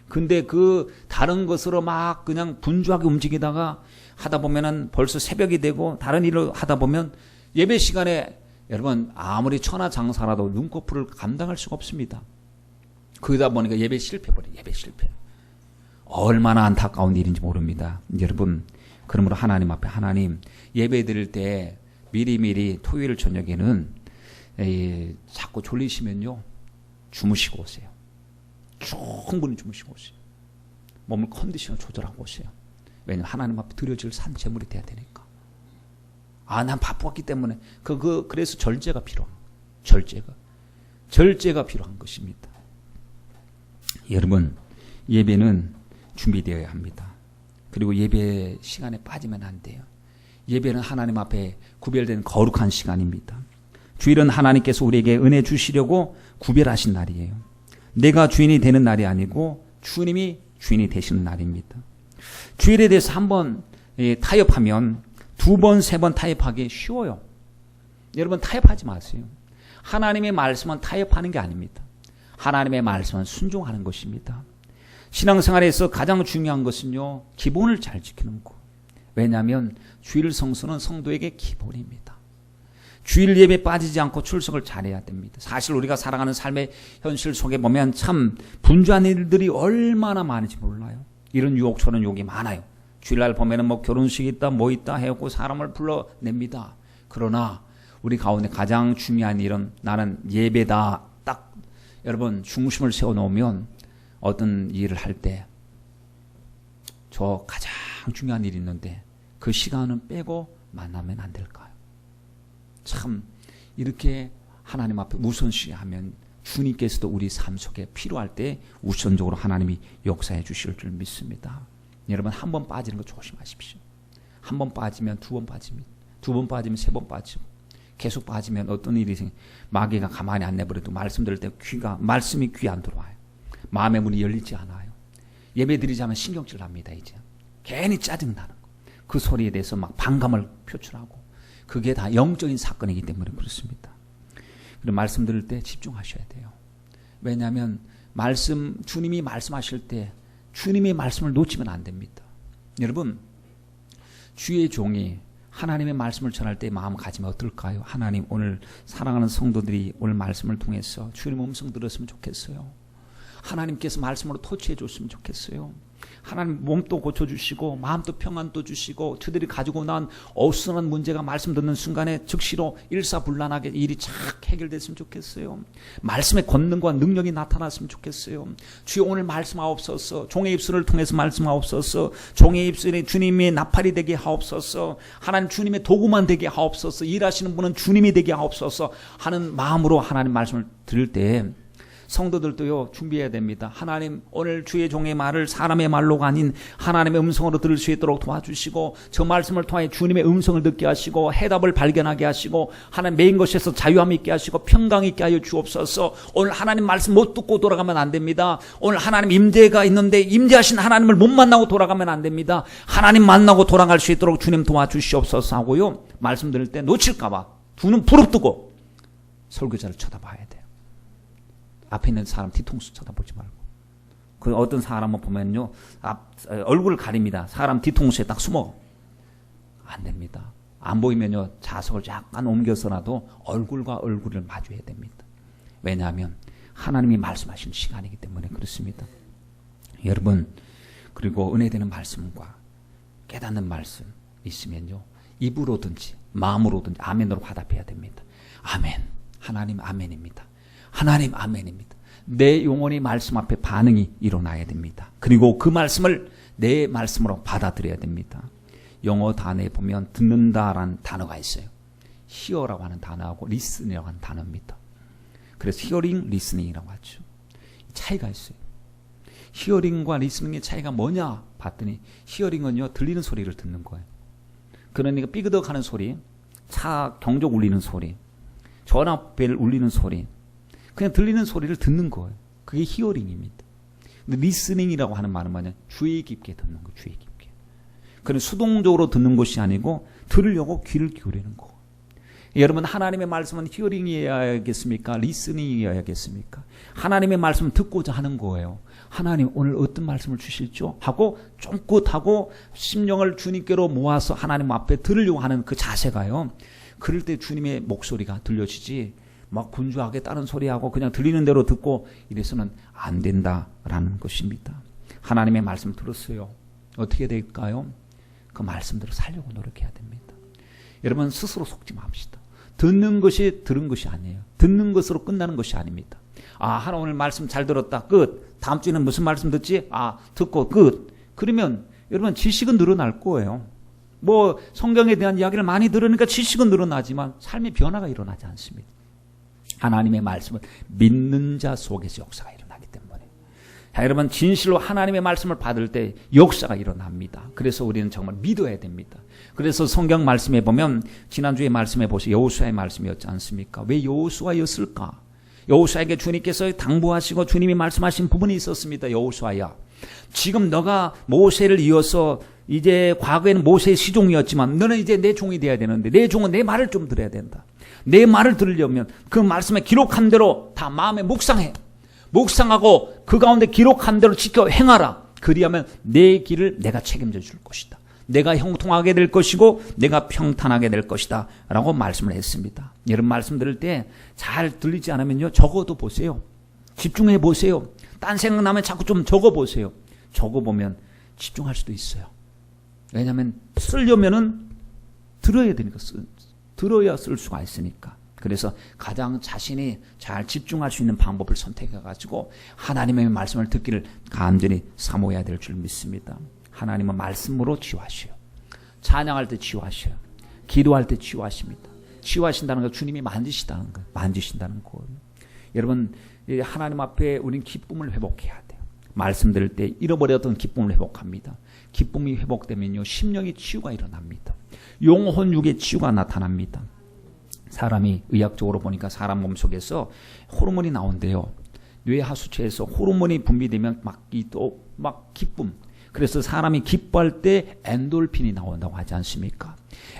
근데 그 다른 것으로 막 그냥 분주하게 움직이다가 하다 보면은 벌써 새벽이 되고 다른 일을 하다 보면 예배 시간에 여러분 아무리 천하장사라도 눈꺼풀을 감당할 수가 없습니다. 그러다 보니까 예배 실패버려요. 예배 실패. 얼마나 안타까운 일인지 모릅니다. 여러분, 그러므로 하나님 앞에 하나님 예배 드릴 때 미리미리 토요일 저녁에는 자꾸 졸리시면요 주무시고 오세요. 충분히 주무시고 오세요. 몸을 컨디션을 조절하고 오세요. 왜냐하면 하나님 앞에 드려질 산 제물이 돼야 되니까. 난 바빴기 때문에 그래서 절제가 필요한 절제가 필요한 것입니다. 여러분, 예배는 준비되어야 합니다. 그리고 예배 시간에 빠지면 안 돼요. 예배는 하나님 앞에 구별된 거룩한 시간입니다. 주일은 하나님께서 우리에게 은혜 주시려고 구별하신 날이에요. 내가 주인이 되는 날이 아니고 주님이 주인이 되시는 날입니다. 주일에 대해서 한번 타협하면 두 번, 세 번 타협하기 쉬워요. 여러분, 타협하지 마세요. 하나님의 말씀은 타협하는 게 아닙니다. 하나님의 말씀은 순종하는 것입니다. 신앙생활에서 가장 중요한 것은요, 기본을 잘 지키는 것. 왜냐하면 주일 성수는 성도에게 기본입니다. 주일 예배 빠지지 않고 출석을 잘해야 됩니다. 사실 우리가 살아가는 삶의 현실 속에 보면 참 분주한 일들이 얼마나 많은지 몰라요. 이런 유혹 저런 유혹이 많아요. 주일날 보면은 뭐 결혼식 있다 뭐 있다 해갖고 사람을 불러냅니다. 그러나 우리 가운데 가장 중요한 일은 나는 예배다. 딱 여러분 중심을 세워놓으면 어떤 일을 할 때 저 가장 중요한 일이 있는데 그 시간은 빼고 만나면 안 될까요? 참 이렇게 하나님 앞에 우선시하면 주님께서도 우리 삶 속에 필요할 때 우선적으로 하나님이 역사해 주실 줄 믿습니다. 여러분, 한 번 빠지는 거 조심하십시오. 한 번 빠지면 두 번 빠집니다. 두 번 빠지면 세 번 빠지고 계속 빠지면 어떤 일이 마귀가 가만히 안 내버려도 말씀 들을 때 말씀이 귀에 안 들어와요. 마음의 문이 열리지 않아요. 예배 드리자면 신경질 납니다. 이제 괜히 짜증나는 거. 그 소리에 대해서 막 반감을 표출하고 그게 다 영적인 사건이기 때문에 그렇습니다. 그리고 말씀 들을 때 집중하셔야 돼요. 왜냐하면 주님이 말씀하실 때 주님의 말씀을 놓치면 안 됩니다. 여러분, 주의 종이 하나님의 말씀을 전할 때 마음 가지면 어떨까요? 하나님, 오늘 사랑하는 성도들이 오늘 말씀을 통해서 주님의 음성 들었으면 좋겠어요. 하나님께서 말씀으로 터치해 줬으면 좋겠어요. 하나님 몸도 고쳐주시고 마음도 평안도 주시고 저들이 가지고 난 어수선한 문제가 말씀 듣는 순간에 즉시로 일사불란하게 일이 착 해결됐으면 좋겠어요. 말씀의 권능과 능력이 나타났으면 좋겠어요. 주여 오늘 말씀하옵소서. 종의 입술을 통해서 말씀하옵소서. 종의 입술이 주님의 나팔이 되게 하옵소서. 하나님 주님의 도구만 되게 하옵소서. 일하시는 분은 주님이 되게 하옵소서 하는 마음으로 하나님 말씀을 들을 때 성도들도요 준비해야 됩니다. 하나님, 오늘 주의 종의 말을 사람의 말로가 아닌 하나님의 음성으로 들을 수 있도록 도와주시고 저 말씀을 통해 주님의 음성을 듣게 하시고 해답을 발견하게 하시고 하나님 매인 것에서 자유함 있게 하시고 평강 있게 하여 주옵소서. 오늘 하나님 말씀 못 듣고 돌아가면 안 됩니다. 오늘 하나님 임재가 있는데 임재하신 하나님을 못 만나고 돌아가면 안 됩니다. 하나님 만나고 돌아갈 수 있도록 주님 도와주시옵소서 하고요, 말씀 들을 때 놓칠까 봐 두 눈 부릅뜨고 설교자를 쳐다봐야 돼요. 앞에 있는 사람 뒤통수 쳐다보지 말고. 그 어떤 사람은 보면요, 얼굴을 가립니다. 사람 뒤통수에 딱 숨어. 안 됩니다. 안 보이면요, 좌석을 약간 옮겨서라도 얼굴과 얼굴을 마주해야 됩니다. 왜냐하면 하나님이 말씀하시는 시간이기 때문에 그렇습니다. 여러분, 그리고 은혜되는 말씀과 깨닫는 말씀 있으면요, 입으로든지 마음으로든지 아멘으로 화답해야 됩니다. 아멘. 하나님 아멘입니다. 하나님 아멘입니다. 내 영혼이 말씀 앞에 반응이 일어나야 됩니다. 그리고 그 말씀을 내 말씀으로 받아들여야 됩니다. 영어 단어에 보면 듣는다라는 단어가 있어요. hear라고 하는 단어하고 listen이라고 하는 단어입니다. 그래서 hearing, listening이라고 하죠. 차이가 있어요. hearing과 listening의 차이가 뭐냐 봤더니 hearing은요, 들리는 소리를 듣는 거예요. 그러니까 삐그덕하는 소리, 차 경적 울리는 소리, 전화벨 울리는 소리, 그냥 들리는 소리를 듣는 거예요. 그게 히어링입니다. 근데 리스닝이라고 하는 말은 뭐냐? 주의 깊게 듣는 거, 주의 깊게. 그건 수동적으로 듣는 것이 아니고 들으려고 귀를 기울이는 거. 여러분, 하나님의 말씀은 히어링이어야겠습니까? 리스닝이어야겠습니까? 하나님의 말씀을 듣고자 하는 거예요. 하나님 오늘 어떤 말씀을 주실죠? 하고 쫑긋하고 심령을 주님께로 모아서 하나님 앞에 들으려고 하는 그 자세가요, 그럴 때 주님의 목소리가 들려지지 막 분주하게 다른 소리하고 그냥 들리는 대로 듣고 이래서는 안 된다라는 것입니다. 하나님의 말씀 들었어요. 어떻게 될까요? 그 말씀대로 살려고 노력해야 됩니다. 여러분, 스스로 속지 맙시다. 듣는 것이 들은 것이 아니에요. 듣는 것으로 끝나는 것이 아닙니다. 하나 오늘 말씀 잘 들었다. 끝. 다음 주에는 무슨 말씀 듣지? 듣고 끝. 그러면 여러분, 지식은 늘어날 거예요. 뭐 성경에 대한 이야기를 많이 들으니까 지식은 늘어나지만 삶의 변화가 일어나지 않습니다. 하나님의 말씀을 믿는 자 속에서 역사가 일어나기 때문에 여러분 진실로 하나님의 말씀을 받을 때 역사가 일어납니다. 그래서 우리는 정말 믿어야 됩니다. 그래서 성경 말씀에 보면 지난주에 말씀해 보시고 여호수아의 말씀이었지 않습니까? 왜 여호수아였을까? 여호수아에게 주님께서 당부하시고 주님이 말씀하신 부분이 있었습니다. 여호수아야, 지금 너가 모세를 이어서 이제 과거에는 모세의 시종이었지만 너는 이제 내 종이 돼야 되는데 내 종은 내 말을 좀 들어야 된다. 내 말을 들으려면 그 말씀에 기록한 대로 다 마음에 묵상해. 묵상하고 그 가운데 기록한 대로 지켜 행하라. 그리하면 내 길을 내가 책임져 줄 것이다. 내가 형통하게 될 것이고 내가 평탄하게 될 것이다 라고 말씀을 했습니다. 여러분 말씀 들을 때 잘 들리지 않으면요 적어도 보세요. 집중해 보세요. 딴 생각나면 자꾸 좀 적어보세요. 적어보면 집중할 수도 있어요. 왜냐하면 쓰려면은 들어야 되니까 들어야 쓸 수가 있으니까. 그래서 가장 자신이 잘 집중할 수 있는 방법을 선택해가지고 하나님의 말씀을 듣기를 간절히 사모해야 될 줄 믿습니다. 하나님은 말씀으로 치유하셔요. 찬양할 때 치유하셔요. 기도할 때 치유하십니다. 치유하신다는 건 주님이 만지신다는 거예요. 만지신다는 거예요. 여러분 하나님 앞에 우리는 기쁨을 회복해야 돼요. 말씀 들을 때 잃어버렸던 기쁨을 회복합니다. 기쁨이 회복되면요 심령의 치유가 일어납니다. 영혼 육의 치유가 나타납니다. 사람이 의학적으로 보니까 사람 몸속에서 호르몬이 나온대요. 뇌 하수체에서 호르몬이 분비되면 막 기쁨. 그래서 사람이 기뻐할 때 엔돌핀이 나온다고 하지 않습니까?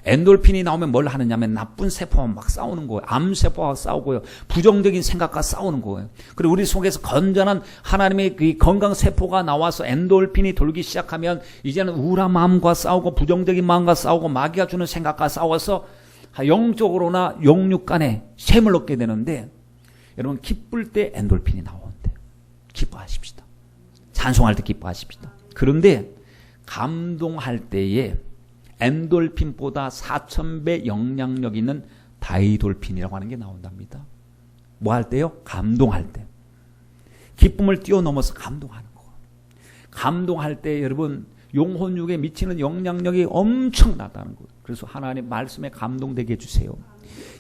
엔돌핀이 나오면 뭘 하느냐면 나쁜 세포와 막 싸우는 거예요. 암세포와 싸우고요. 부정적인 생각과 싸우는 거예요. 그리고 우리 속에서 건전한 하나님의 그 건강 세포가 나와서 엔돌핀이 돌기 시작하면 이제는 우울한 마음과 싸우고 부정적인 마음과 싸우고 마귀가 주는 생각과 싸워서 영적으로나 영육 간에 셈을 얻게 되는데 여러분 기쁠 때 엔돌핀이 나오는데 기뻐하십시다. 찬송할 때 기뻐하십시다. 그런데 감동할 때에 엔돌핀보다 4000배 영향력 있는 다이돌핀이라고 하는 게 나온답니다. 뭐 할 때요? 감동할 때. 기쁨을 뛰어넘어서 감동하는 거. 감동할 때 여러분 영혼육에 미치는 영향력이 엄청나다는 거예요. 그래서 하나님 말씀에 감동되게 해주세요.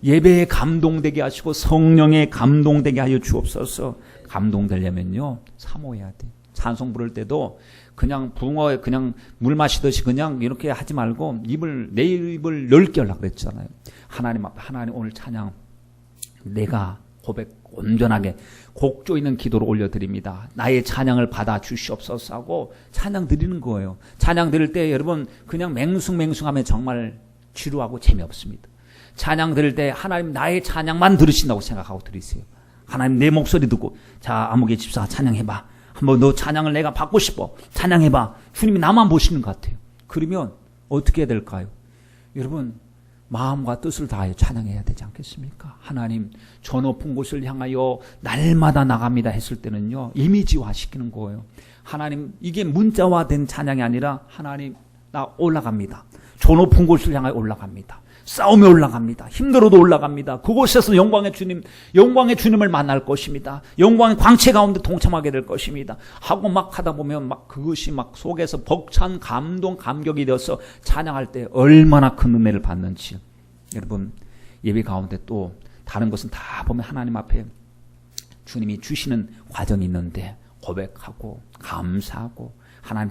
예배에 감동되게 하시고 성령에 감동되게 하여 주옵소서. 감동되려면요 사모해야 돼요. 찬송 부를 때도 그냥 붕어에 그냥 물 마시듯이 그냥 이렇게 하지 말고 내 입을 넓게 하려고 그랬잖아요. 하나님 앞에 하나님 오늘 찬양 내가 고백 온전하게 곡조 있는 기도로 올려드립니다. 나의 찬양을 받아 주시옵소서 하고 찬양 드리는 거예요. 찬양 드릴 때 여러분 그냥 맹숭맹숭하면 정말 지루하고 재미없습니다. 찬양 드릴 때 하나님 나의 찬양만 들으신다고 생각하고 드리세요. 하나님 내 목소리 듣고 자 아무개 집사 찬양해봐. 한번 너 찬양을 내가 받고 싶어. 찬양해봐. 주님이 나만 보시는 것 같아요. 그러면 어떻게 해야 될까요? 여러분 마음과 뜻을 다하여 찬양해야 되지 않겠습니까? 하나님 저 높은 곳을 향하여 날마다 나갑니다 했을 때는요 이미지화 시키는 거예요. 하나님 이게 문자화된 찬양이 아니라 하나님 나 올라갑니다. 저 높은 곳을 향하여 올라갑니다. 싸우며 올라갑니다. 힘들어도 올라갑니다. 그곳에서 영광의 주님을 만날 것입니다. 영광의 광채 가운데 동참하게 될 것입니다. 하고 막 하다 보면 막 그것이 막 속에서 벅찬 감동, 감격이 되어서 찬양할 때 얼마나 큰 은혜를 받는지. 여러분 예배 가운데 또 다른 것은 다 보면 하나님 앞에 주님이 주시는 과정이 있는데 고백하고 감사하고 하나님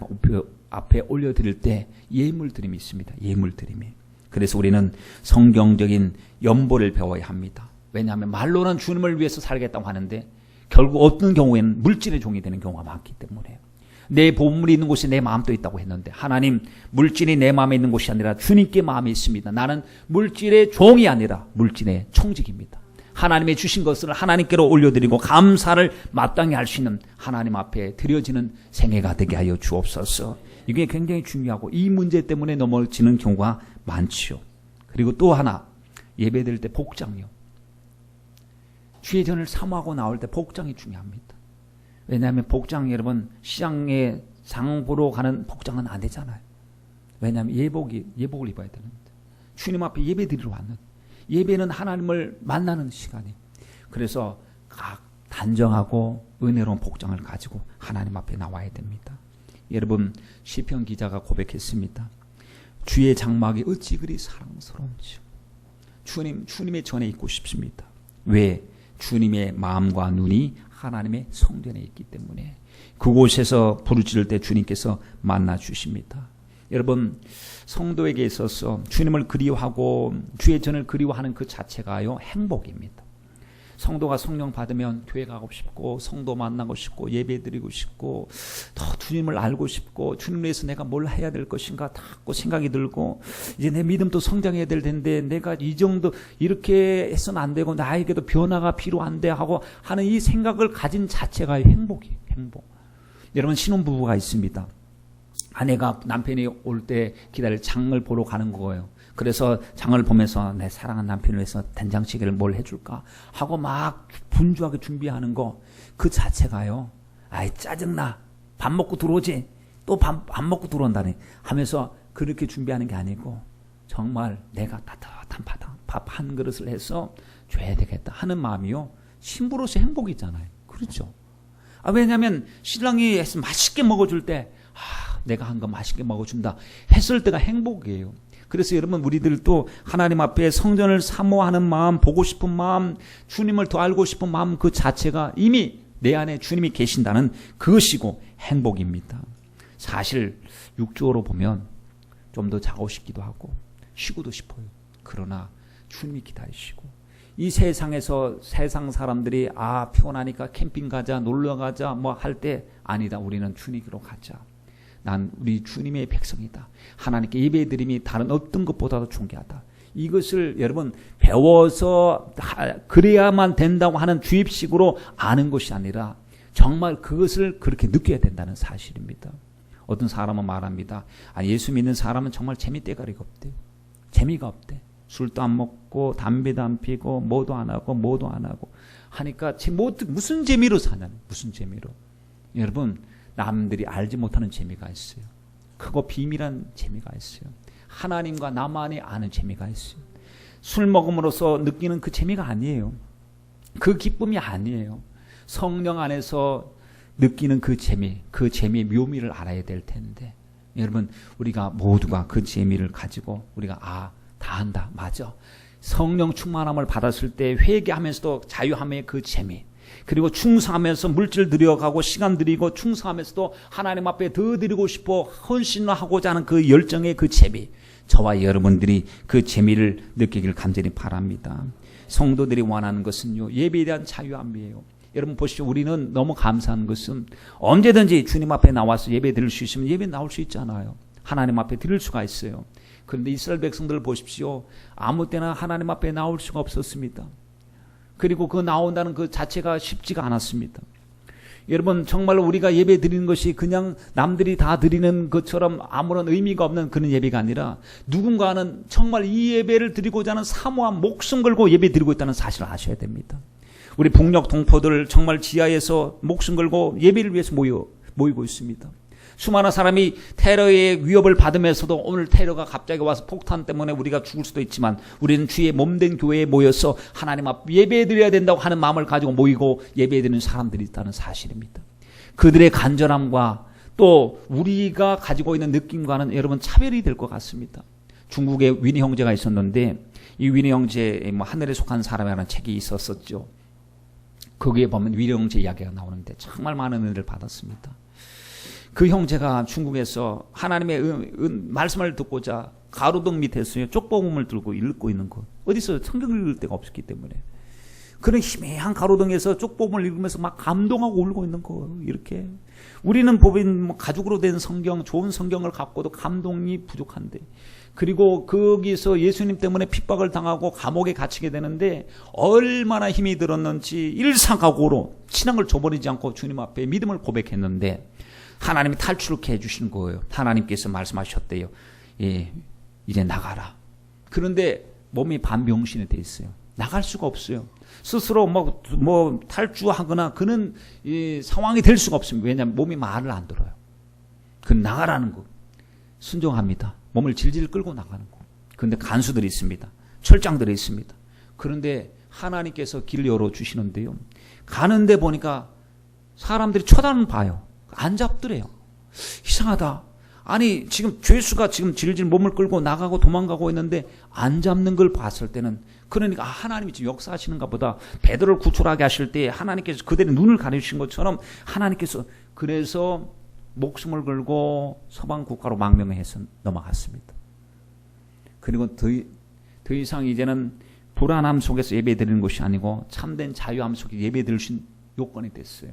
앞에 올려드릴 때 예물드림이 있습니다. 예물드림이. 그래서 우리는 성경적인 연보를 배워야 합니다. 왜냐하면 말로는 주님을 위해서 살겠다고 하는데 결국 어떤 경우에는 물질의 종이 되는 경우가 많기 때문에 내 보물이 있는 곳에 내 마음도 있다고 했는데 하나님 물질이 내 마음에 있는 곳이 아니라 주님께 마음이 있습니다. 나는 물질의 종이 아니라 물질의 청직입니다. 하나님의 주신 것을 하나님께로 올려드리고 감사를 마땅히 할 수 있는 하나님 앞에 드려지는 생애가 되게 하여 주옵소서. 이게 굉장히 중요하고 이 문제 때문에 넘어지는 경우가 많지요. 그리고 또 하나 예배드릴 때 복장이요. 주의 전을 사모하고 나올 때 복장이 중요합니다. 왜냐하면 복장 여러분 시장에 장 보러 가는 복장은 안 되잖아요. 왜냐하면 예복을 입어야 되는데 주님 앞에 예배 드리러 왔는 예배는 하나님을 만나는 시간이에요. 그래서 각 단정하고 은혜로운 복장을 가지고 하나님 앞에 나와야 됩니다. 여러분 시편 기자가 고백했습니다. 주의 장막이 어찌 그리 사랑스러운지 주님의 전에 있고 싶습니다. 왜? 주님의 마음과 눈이 하나님의 성전에 있기 때문에 그곳에서 부르짖을 때 주님께서 만나 주십니다. 여러분, 성도에게 있어서 주님을 그리워하고 주의 전을 그리워하는 그 자체가요, 행복입니다. 성도가 성령 받으면 교회 가고 싶고 성도 만나고 싶고 예배드리고 싶고 더 주님을 알고 싶고 주님을 위해서 내가 뭘 해야 될 것인가 자꾸 생각이 들고 이제 내 믿음도 성장해야 될 텐데 내가 이 정도 이렇게 해서는 안 되고 나에게도 변화가 필요한데 하고 하는 이 생각을 가진 자체가 행복이에요. 행복. 여러분, 신혼부부가 있습니다. 아내가 남편이 올 때 기다릴 장을 보러 가는 거예요. 그래서 장을 보면서 내 사랑하는 남편을 위해서 된장찌개를 뭘 해줄까 하고 막 분주하게 준비하는 거, 그 자체가요, 아이 짜증나, 밥 먹고 들어오지, 또 밥 안 먹고 들어온다니 하면서 그렇게 준비하는 게 아니고 정말 내가 따뜻한 밥 한 그릇을 해서 줘야 되겠다 하는 마음이요, 신부로서 행복이잖아요. 그렇죠? 왜냐하면 신랑이 해서 맛있게 먹어줄 때 내가 한 거 맛있게 먹어준다 했을 때가 행복이에요. 그래서 여러분, 우리들도 하나님 앞에 성전을 사모하는 마음, 보고 싶은 마음, 주님을 더 알고 싶은 마음, 그 자체가 이미 내 안에 주님이 계신다는 그것이고 행복입니다. 사실 육적으로 보면 좀 더 자고 싶기도 하고 쉬고도 싶어요. 그러나 주님이 기다리시고, 이 세상에서 세상 사람들이 피곤하니까 캠핑 가자, 놀러 가자 뭐 할 때 아니다, 우리는 주님으로 가자. 난 우리 주님의 백성이다. 하나님께 예배드림이 다른 어떤 것보다도 존귀하다. 이것을 여러분 배워서 그래야만 된다고 하는 주입식으로 아는 것이 아니라 정말 그것을 그렇게 느껴야 된다는 사실입니다. 어떤 사람은 말합니다. 예수 믿는 사람은 정말 재미떼가리가 없대. 재미가 없대. 술도 안 먹고 담배도 안 피고 뭐도 안 하고 하니까 무슨 재미로 사냐는, 무슨 재미로. 여러분, 남들이 알지 못하는 재미가 있어요. 크고 비밀한 재미가 있어요. 하나님과 나만이 아는 재미가 있어요. 술 먹음으로써 느끼는 그 재미가 아니에요. 그 기쁨이 아니에요. 성령 안에서 느끼는 그 재미의 묘미를 알아야 될 텐데, 여러분, 우리가 모두가 그 재미를 가지고 우리가 다 한다, 맞아. 성령 충만함을 받았을 때 회개하면서도 자유함의 그 재미, 그리고 충성하면서 물질 들여가고 시간 들이고 충성하면서도 하나님 앞에 더 드리고 싶어 헌신하고자 하는 그 열정의 그 재미, 저와 여러분들이 그 재미를 느끼길 간절히 바랍니다. 성도들이 원하는 것은요, 예배에 대한 자유함이에요. 여러분 보시죠. 우리는 너무 감사한 것은 언제든지 주님 앞에 나와서 예배 드릴 수 있으면 예배 나올 수 있잖아요. 하나님 앞에 드릴 수가 있어요. 그런데 이스라엘 백성들을 보십시오. 아무 때나 하나님 앞에 나올 수가 없었습니다. 그리고 그 나온다는 그 자체가 쉽지가 않았습니다. 여러분, 정말 우리가 예배 드리는 것이 그냥 남들이 다 드리는 것처럼 아무런 의미가 없는 그런 예배가 아니라 누군가는 정말 이 예배를 드리고자 하는 사모한 목숨 걸고 예배 드리고 있다는 사실을 아셔야 됩니다. 우리 북녘 동포들 정말 지하에서 목숨 걸고 예배를 위해서 모이고 있습니다. 수많은 사람이 테러의 위협을 받으면서도 오늘 테러가 갑자기 와서 폭탄 때문에 우리가 죽을 수도 있지만 우리는 주의 몸된 교회에 모여서 하나님 앞 예배 드려야 된다고 하는 마음을 가지고 모이고 예배 드리는 사람들이 있다는 사실입니다. 그들의 간절함과 또 우리가 가지고 있는 느낌과는 여러분 차별이 될 것 같습니다. 중국에 위니 형제가 있었는데 이 위니 형제 하늘에 속한 사람이라는 책이 있었었죠. 거기에 보면 위니 형제 이야기가 나오는데 정말 많은 은혜를 받았습니다. 그 형제가 중국에서 하나님의 말씀을 듣고자 가로등 밑에서 쪽복음을 들고 읽고 있는 것. 어디서 성경을 읽을 데가 없었기 때문에. 그런 희미한 가로등에서 쪽복음을 읽으면서 막 감동하고 울고 있는 거. 이렇게. 우리는 보면 가죽으로 된 성경, 좋은 성경을 갖고도 감동이 부족한데. 그리고 거기서 예수님 때문에 핍박을 당하고 감옥에 갇히게 되는데 얼마나 힘이 들었는지 일사각오로 신앙을 저버리지 않고 주님 앞에 믿음을 고백했는데 하나님이 탈출케 해주시는 거예요. 하나님께서 말씀하셨대요. 예, 이제 나가라. 그런데 몸이 반병신이 돼 있어요. 나갈 수가 없어요. 스스로 탈주하거나 그런 상황이 될 수가 없습니다. 왜냐하면 몸이 말을 안 들어요. 그 나가라는 거. 순종합니다. 몸을 질질 끌고 나가는 거. 그런데 간수들이 있습니다. 철장들이 있습니다. 그런데 하나님께서 길 열어주시는데요. 가는데 보니까 사람들이 쳐다는 봐요. 안 잡더래요. 이상하다. 아니 지금 죄수가 지금 질질 몸을 끌고 나가고 도망가고 있는데 안 잡는 걸 봤을 때는 그러니까 하나님이 지금 역사하시는가 보다. 베드로를 구출하게 하실 때 하나님께서 그들의 눈을 가려주신 것처럼 하나님께서 그래서 목숨을 걸고 서방 국가로 망명해서 넘어갔습니다. 그리고 더 이상 이제는 불안함 속에서 예배드리는 것이 아니고 참된 자유함 속에 예배드릴 수 있는 요건이 됐어요.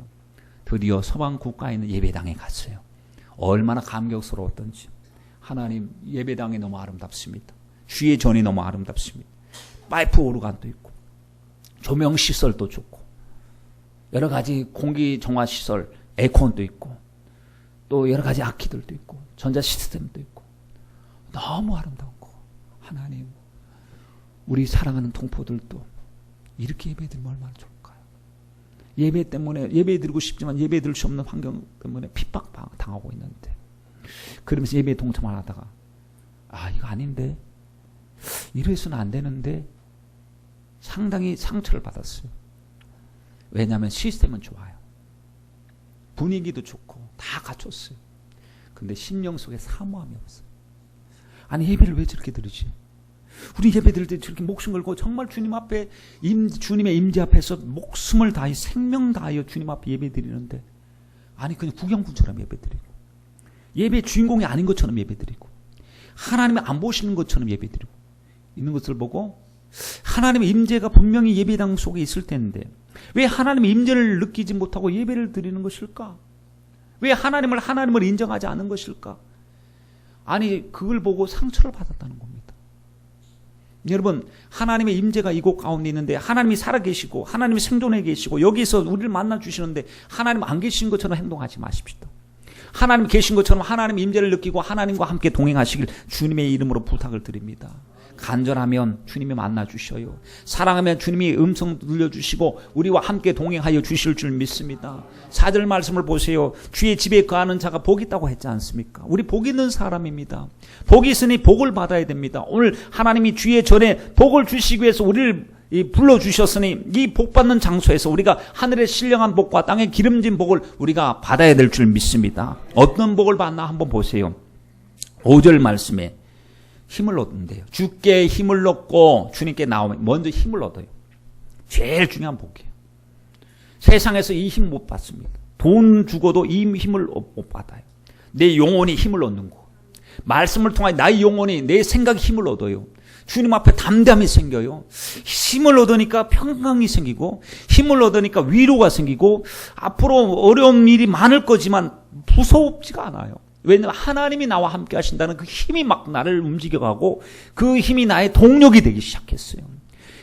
드디어 서방 국가에 있는 예배당에 갔어요. 얼마나 감격스러웠던지. 하나님, 예배당이 너무 아름답습니다. 주의 전이 너무 아름답습니다. 파이프 오르간도 있고 조명 시설도 좋고 여러 가지 공기 정화 시설, 에어컨도 있고 또 여러 가지 악기들도 있고 전자 시스템도 있고 너무 아름다운 거. 하나님, 우리 사랑하는 동포들도 이렇게 예배드리면 얼마나 좋을까요? 예배 때문에 예배드리고 싶지만 예배드릴 수 없는 환경 때문에 핍박당하고 있는데 그러면서 예배에 동참을 하다가 이거 아닌데, 이래서는 안 되는데 상당히 상처를 받았어요. 왜냐하면 시스템은 좋아요. 분위기도 좋고 다 갖췄어요. 근데 심령 속에 사모함이 없어요. 아니, 예배를 왜 저렇게 드리지? 우리 예배 드릴 때 저렇게 목숨 걸고 정말 주님 앞에 주님의 임재 앞에서 목숨을 다해 생명 다하여 주님 앞에 예배 드리는데, 아니 그냥 구경꾼처럼 예배 드리고 예배 주인공이 아닌 것처럼 예배 드리고 하나님이 안 보시는 것처럼 예배 드리고 있는 것을 보고 하나님의 임재가 분명히 예배당 속에 있을 텐데 왜 하나님의 임재를 느끼지 못하고 예배를 드리는 것일까? 왜 하나님을 인정하지 않은 것일까? 아니, 그걸 보고 상처를 받았다는 겁니다. 여러분, 하나님의 임재가 이곳 가운데 있는데 하나님이 살아계시고 하나님이 생존해 계시고 여기서 우리를 만나 주시는데 하나님 안 계신 것처럼 행동하지 마십시오. 하나님 계신 것처럼 하나님의 임재를 느끼고 하나님과 함께 동행하시길 주님의 이름으로 부탁을 드립니다. 간절하면 주님이 만나 주셔요. 사랑하면 주님이 음성 들려주시고 우리와 함께 동행하여 주실 줄 믿습니다. 4절 말씀을 보세요. 주의 집에 거하는 자가 복이 있다고 했지 않습니까? 우리 복 있는 사람입니다. 복이 있으니 복을 받아야 됩니다. 오늘 하나님이 주의 전에 복을 주시기 위해서 우리를 불러주셨으니 이 복받는 장소에서 우리가 하늘의 신령한 복과 땅의 기름진 복을 우리가 받아야 될 줄 믿습니다. 어떤 복을 받나 한번 보세요. 5절 말씀에 힘을 얻는데요. 주께 힘을 얻고 주님께 나오면 먼저 힘을 얻어요. 제일 중요한 복이에요. 세상에서 이 힘 못 받습니다. 돈 주고도 이 힘을 못 받아요. 내 영혼이 힘을 얻는 거. 말씀을 통해 나의 영혼이, 내 생각이 힘을 얻어요. 주님 앞에 담대함이 생겨요. 힘을 얻으니까 평강이 생기고 힘을 얻으니까 위로가 생기고 앞으로 어려운 일이 많을 거지만 무섭지가 않아요. 왜냐하면 하나님이 나와 함께 하신다는 그 힘이 막 나를 움직여가고 그 힘이 나의 동력이 되기 시작했어요.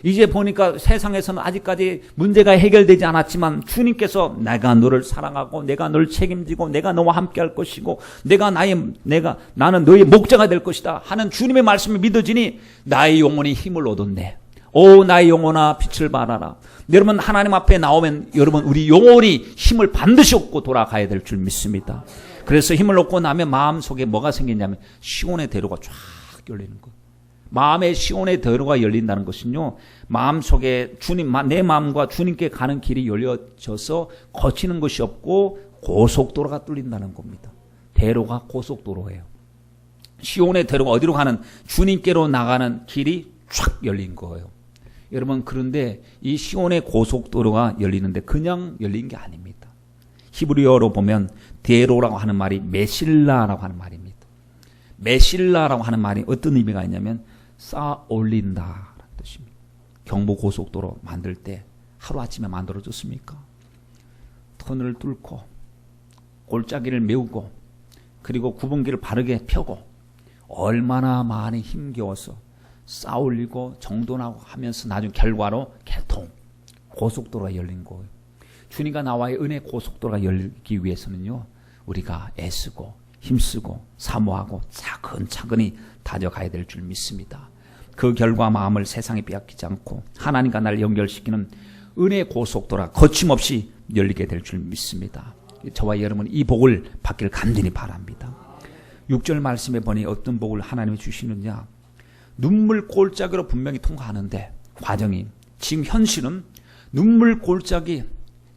이제 보니까 세상에서는 아직까지 문제가 해결되지 않았지만 주님께서 내가 너를 사랑하고 내가 너를 책임지고 내가 너와 함께 할 것이고 나는 너의 목자가 될 것이다 하는 주님의 말씀이 믿어지니 나의 영혼이 힘을 얻었네. 오 나의 영혼아 빛을 발하라. 여러분, 하나님 앞에 나오면 여러분 우리 영혼이 힘을 반드시 얻고 돌아가야 될 줄 믿습니다. 그래서 힘을 얻고 나면 마음속에 뭐가 생기냐면 시온의 대로가 쫙 열리는 거예요. 마음의 시온의 대로가 열린다는 것은요, 마음속에 내 마음과 주님께 가는 길이 열려져서 거치는 것이 없고 고속도로가 뚫린다는 겁니다. 대로가 고속도로예요. 시온의 대로가 어디로 가는, 주님께로 나가는 길이 쫙 열린 거예요. 여러분, 그런데 이 시온의 고속도로가 열리는데 그냥 열린 게 아닙니다. 히브리어로 보면 대로라고 하는 말이 메실라라고 하는 말입니다. 메실라라고 하는 말이 어떤 의미가 있냐면 쌓아 올린다라는 뜻입니다. 경부고속도로 만들 때 하루아침에 만들어졌습니까? 터널을 뚫고 골짜기를 메우고 그리고 구분기를 바르게 펴고 얼마나 많이 힘겨워서 쌓아 올리고 정돈하고 하면서 나중 결과로 개통, 고속도로가 열린 거예요. 주님과 나와의 은혜 고속도로가 열리기 위해서는요, 우리가 애쓰고 힘쓰고 사모하고 차근차근히 다져가야 될 줄 믿습니다. 그 결과 마음을 세상에 빼앗기지 않고 하나님과 나를 연결시키는 은혜의 고속도로가 거침없이 열리게 될 줄 믿습니다. 저와 여러분 이 복을 받기를 간절히 바랍니다. 6절 말씀에 보니 어떤 복을 하나님이 주시느냐, 눈물 골짜기로 분명히 통과하는데 과정이, 지금 현실은 눈물 골짜기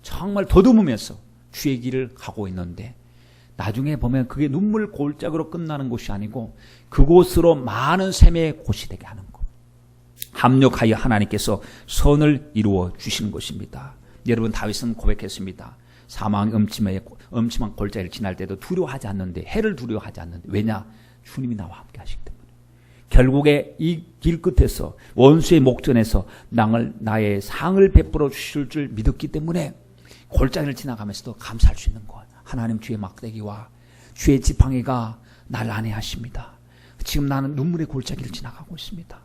정말 더듬으면서 주의 길을 가고 있는데 나중에 보면 그게 눈물 골짜기로 끝나는 곳이 아니고 그곳으로 많은 샘의 곳이 되게 하는 것. 합력하여 하나님께서 선을 이루어 주시는 것입니다. 여러분, 다윗은 고백했습니다. 사망의 엄침한 골짜기를 지날 때도 두려워하지 않는데, 해를 두려워하지 않는데, 왜냐? 주님이 나와 함께 하시기 때문에. 결국에 이 길 끝에서, 원수의 목전에서 나의 상을 베풀어 주실 줄 믿었기 때문에 골짜기를 지나가면서도 감사할 수 있는 거예요. 하나님, 주의 막대기와 주의 지팡이가 나를 안위하십니다. 지금 나는 눈물의 골짜기를 지나가고 있습니다.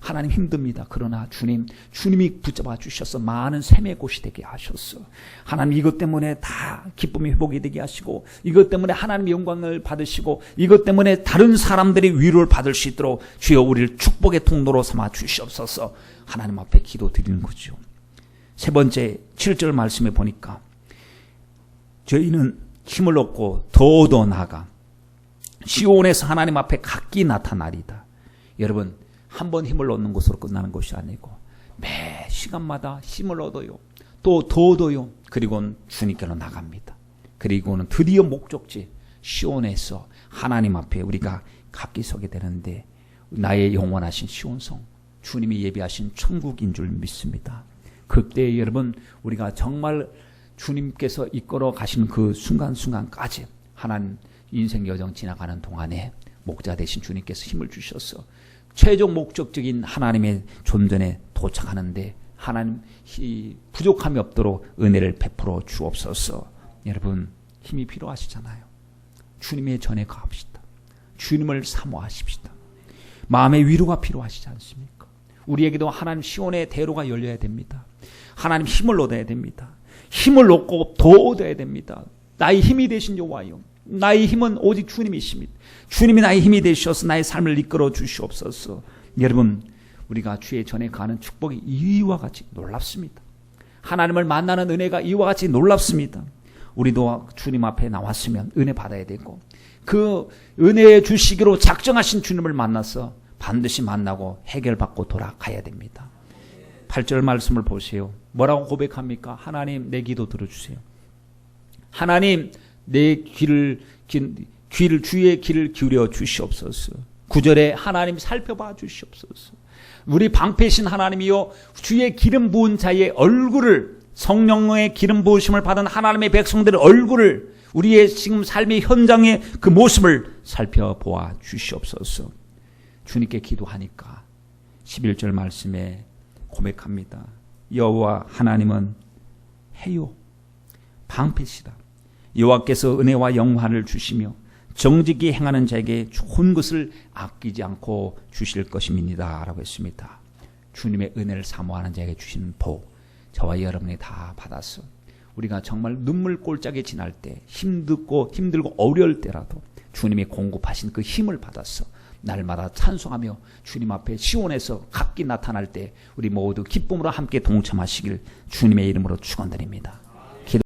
하나님, 힘듭니다. 그러나 주님이 붙잡아 주셔서 많은 샘의 곳이 되게 하셨어. 하나님, 이것 때문에 다 기쁨이 회복이 되게 하시고, 이것 때문에 하나님 영광을 받으시고, 이것 때문에 다른 사람들이 위로를 받을 수 있도록 주여 우리를 축복의 통로로 삼아 주시옵소서. 하나님 앞에 기도 드리는 거죠. 세 번째 7절 말씀에 보니까 저희는 힘을 얻고 더더 나아가 시온에서 하나님 앞에 각기 나타나리다. 여러분, 한 번 힘을 얻는 것으로 끝나는 것이 아니고 매 시간마다 힘을 얻어요. 또 더 얻어요. 그리고는 주님께로 나갑니다. 그리고는 드디어 목적지 시온에서 하나님 앞에 우리가 각기 서게 되는데, 나의 영원하신 시온성, 주님이 예비하신 천국인 줄 믿습니다. 그때 여러분, 우리가 정말 주님께서 이끌어 가시는 그 순간순간까지 하나님 인생 여정 지나가는 동안에 목자 되신 주님께서 힘을 주셔서 최종 목적적인 하나님의 존전에 도착하는데 하나님 부족함이 없도록 은혜를 베풀어 주옵소서. 여러분, 힘이 필요하시잖아요. 주님의 전에 가합시다. 주님을 사모하십시다. 마음의 위로가 필요하시지 않습니까? 우리에게도 하나님 시온의 대로가 열려야 됩니다. 하나님 힘을 얻어야 됩니다. 힘을 얻고 더 얻어야 됩니다. 나의 힘이 되신 여호와여, 나의 힘은 오직 주님이십니다. 주님이 나의 힘이 되셔서 나의 삶을 이끌어 주시옵소서. 여러분, 우리가 주의 전에 가는 축복이 이와 같이 놀랍습니다. 하나님을 만나는 은혜가 이와 같이 놀랍습니다. 우리도 주님 앞에 나왔으면 은혜 받아야 되고, 그 은혜 주시기로 작정하신 주님을 만나서 반드시 만나고 해결받고 돌아가야 됩니다. 8절 말씀을 보세요. 뭐라고 고백합니까? 하나님, 내 기도 들어주세요. 하나님, 내 주의 귀를 기울여 주시옵소서. 9절에 하나님 살펴봐 주시옵소서. 우리 방패신 하나님이요, 주의 기름 부은 자의 얼굴을, 성령의 기름 부으심을 받은 하나님의 백성들의 얼굴을, 우리의 지금 삶의 현장의 그 모습을 살펴보아 주시옵소서. 주님께 기도하니까 11절 말씀에 고백합니다. 여호와 하나님은 해요, 방패시다. 여호와께서 은혜와 영화를 주시며 정직히 행하는 자에게 좋은 것을 아끼지 않고 주실 것입니다 라고 했습니다. 주님의 은혜를 사모하는 자에게 주시는 복, 저와 여러분이 다 받았어. 우리가 정말 눈물 골짜기에 지날 때, 힘들고 어려울 때라도 주님이 공급하신 그 힘을 받았어. 날마다 찬송하며 주님 앞에 시온에서 각기 나타날 때 우리 모두 기쁨으로 함께 동참하시길 주님의 이름으로 축원드립니다.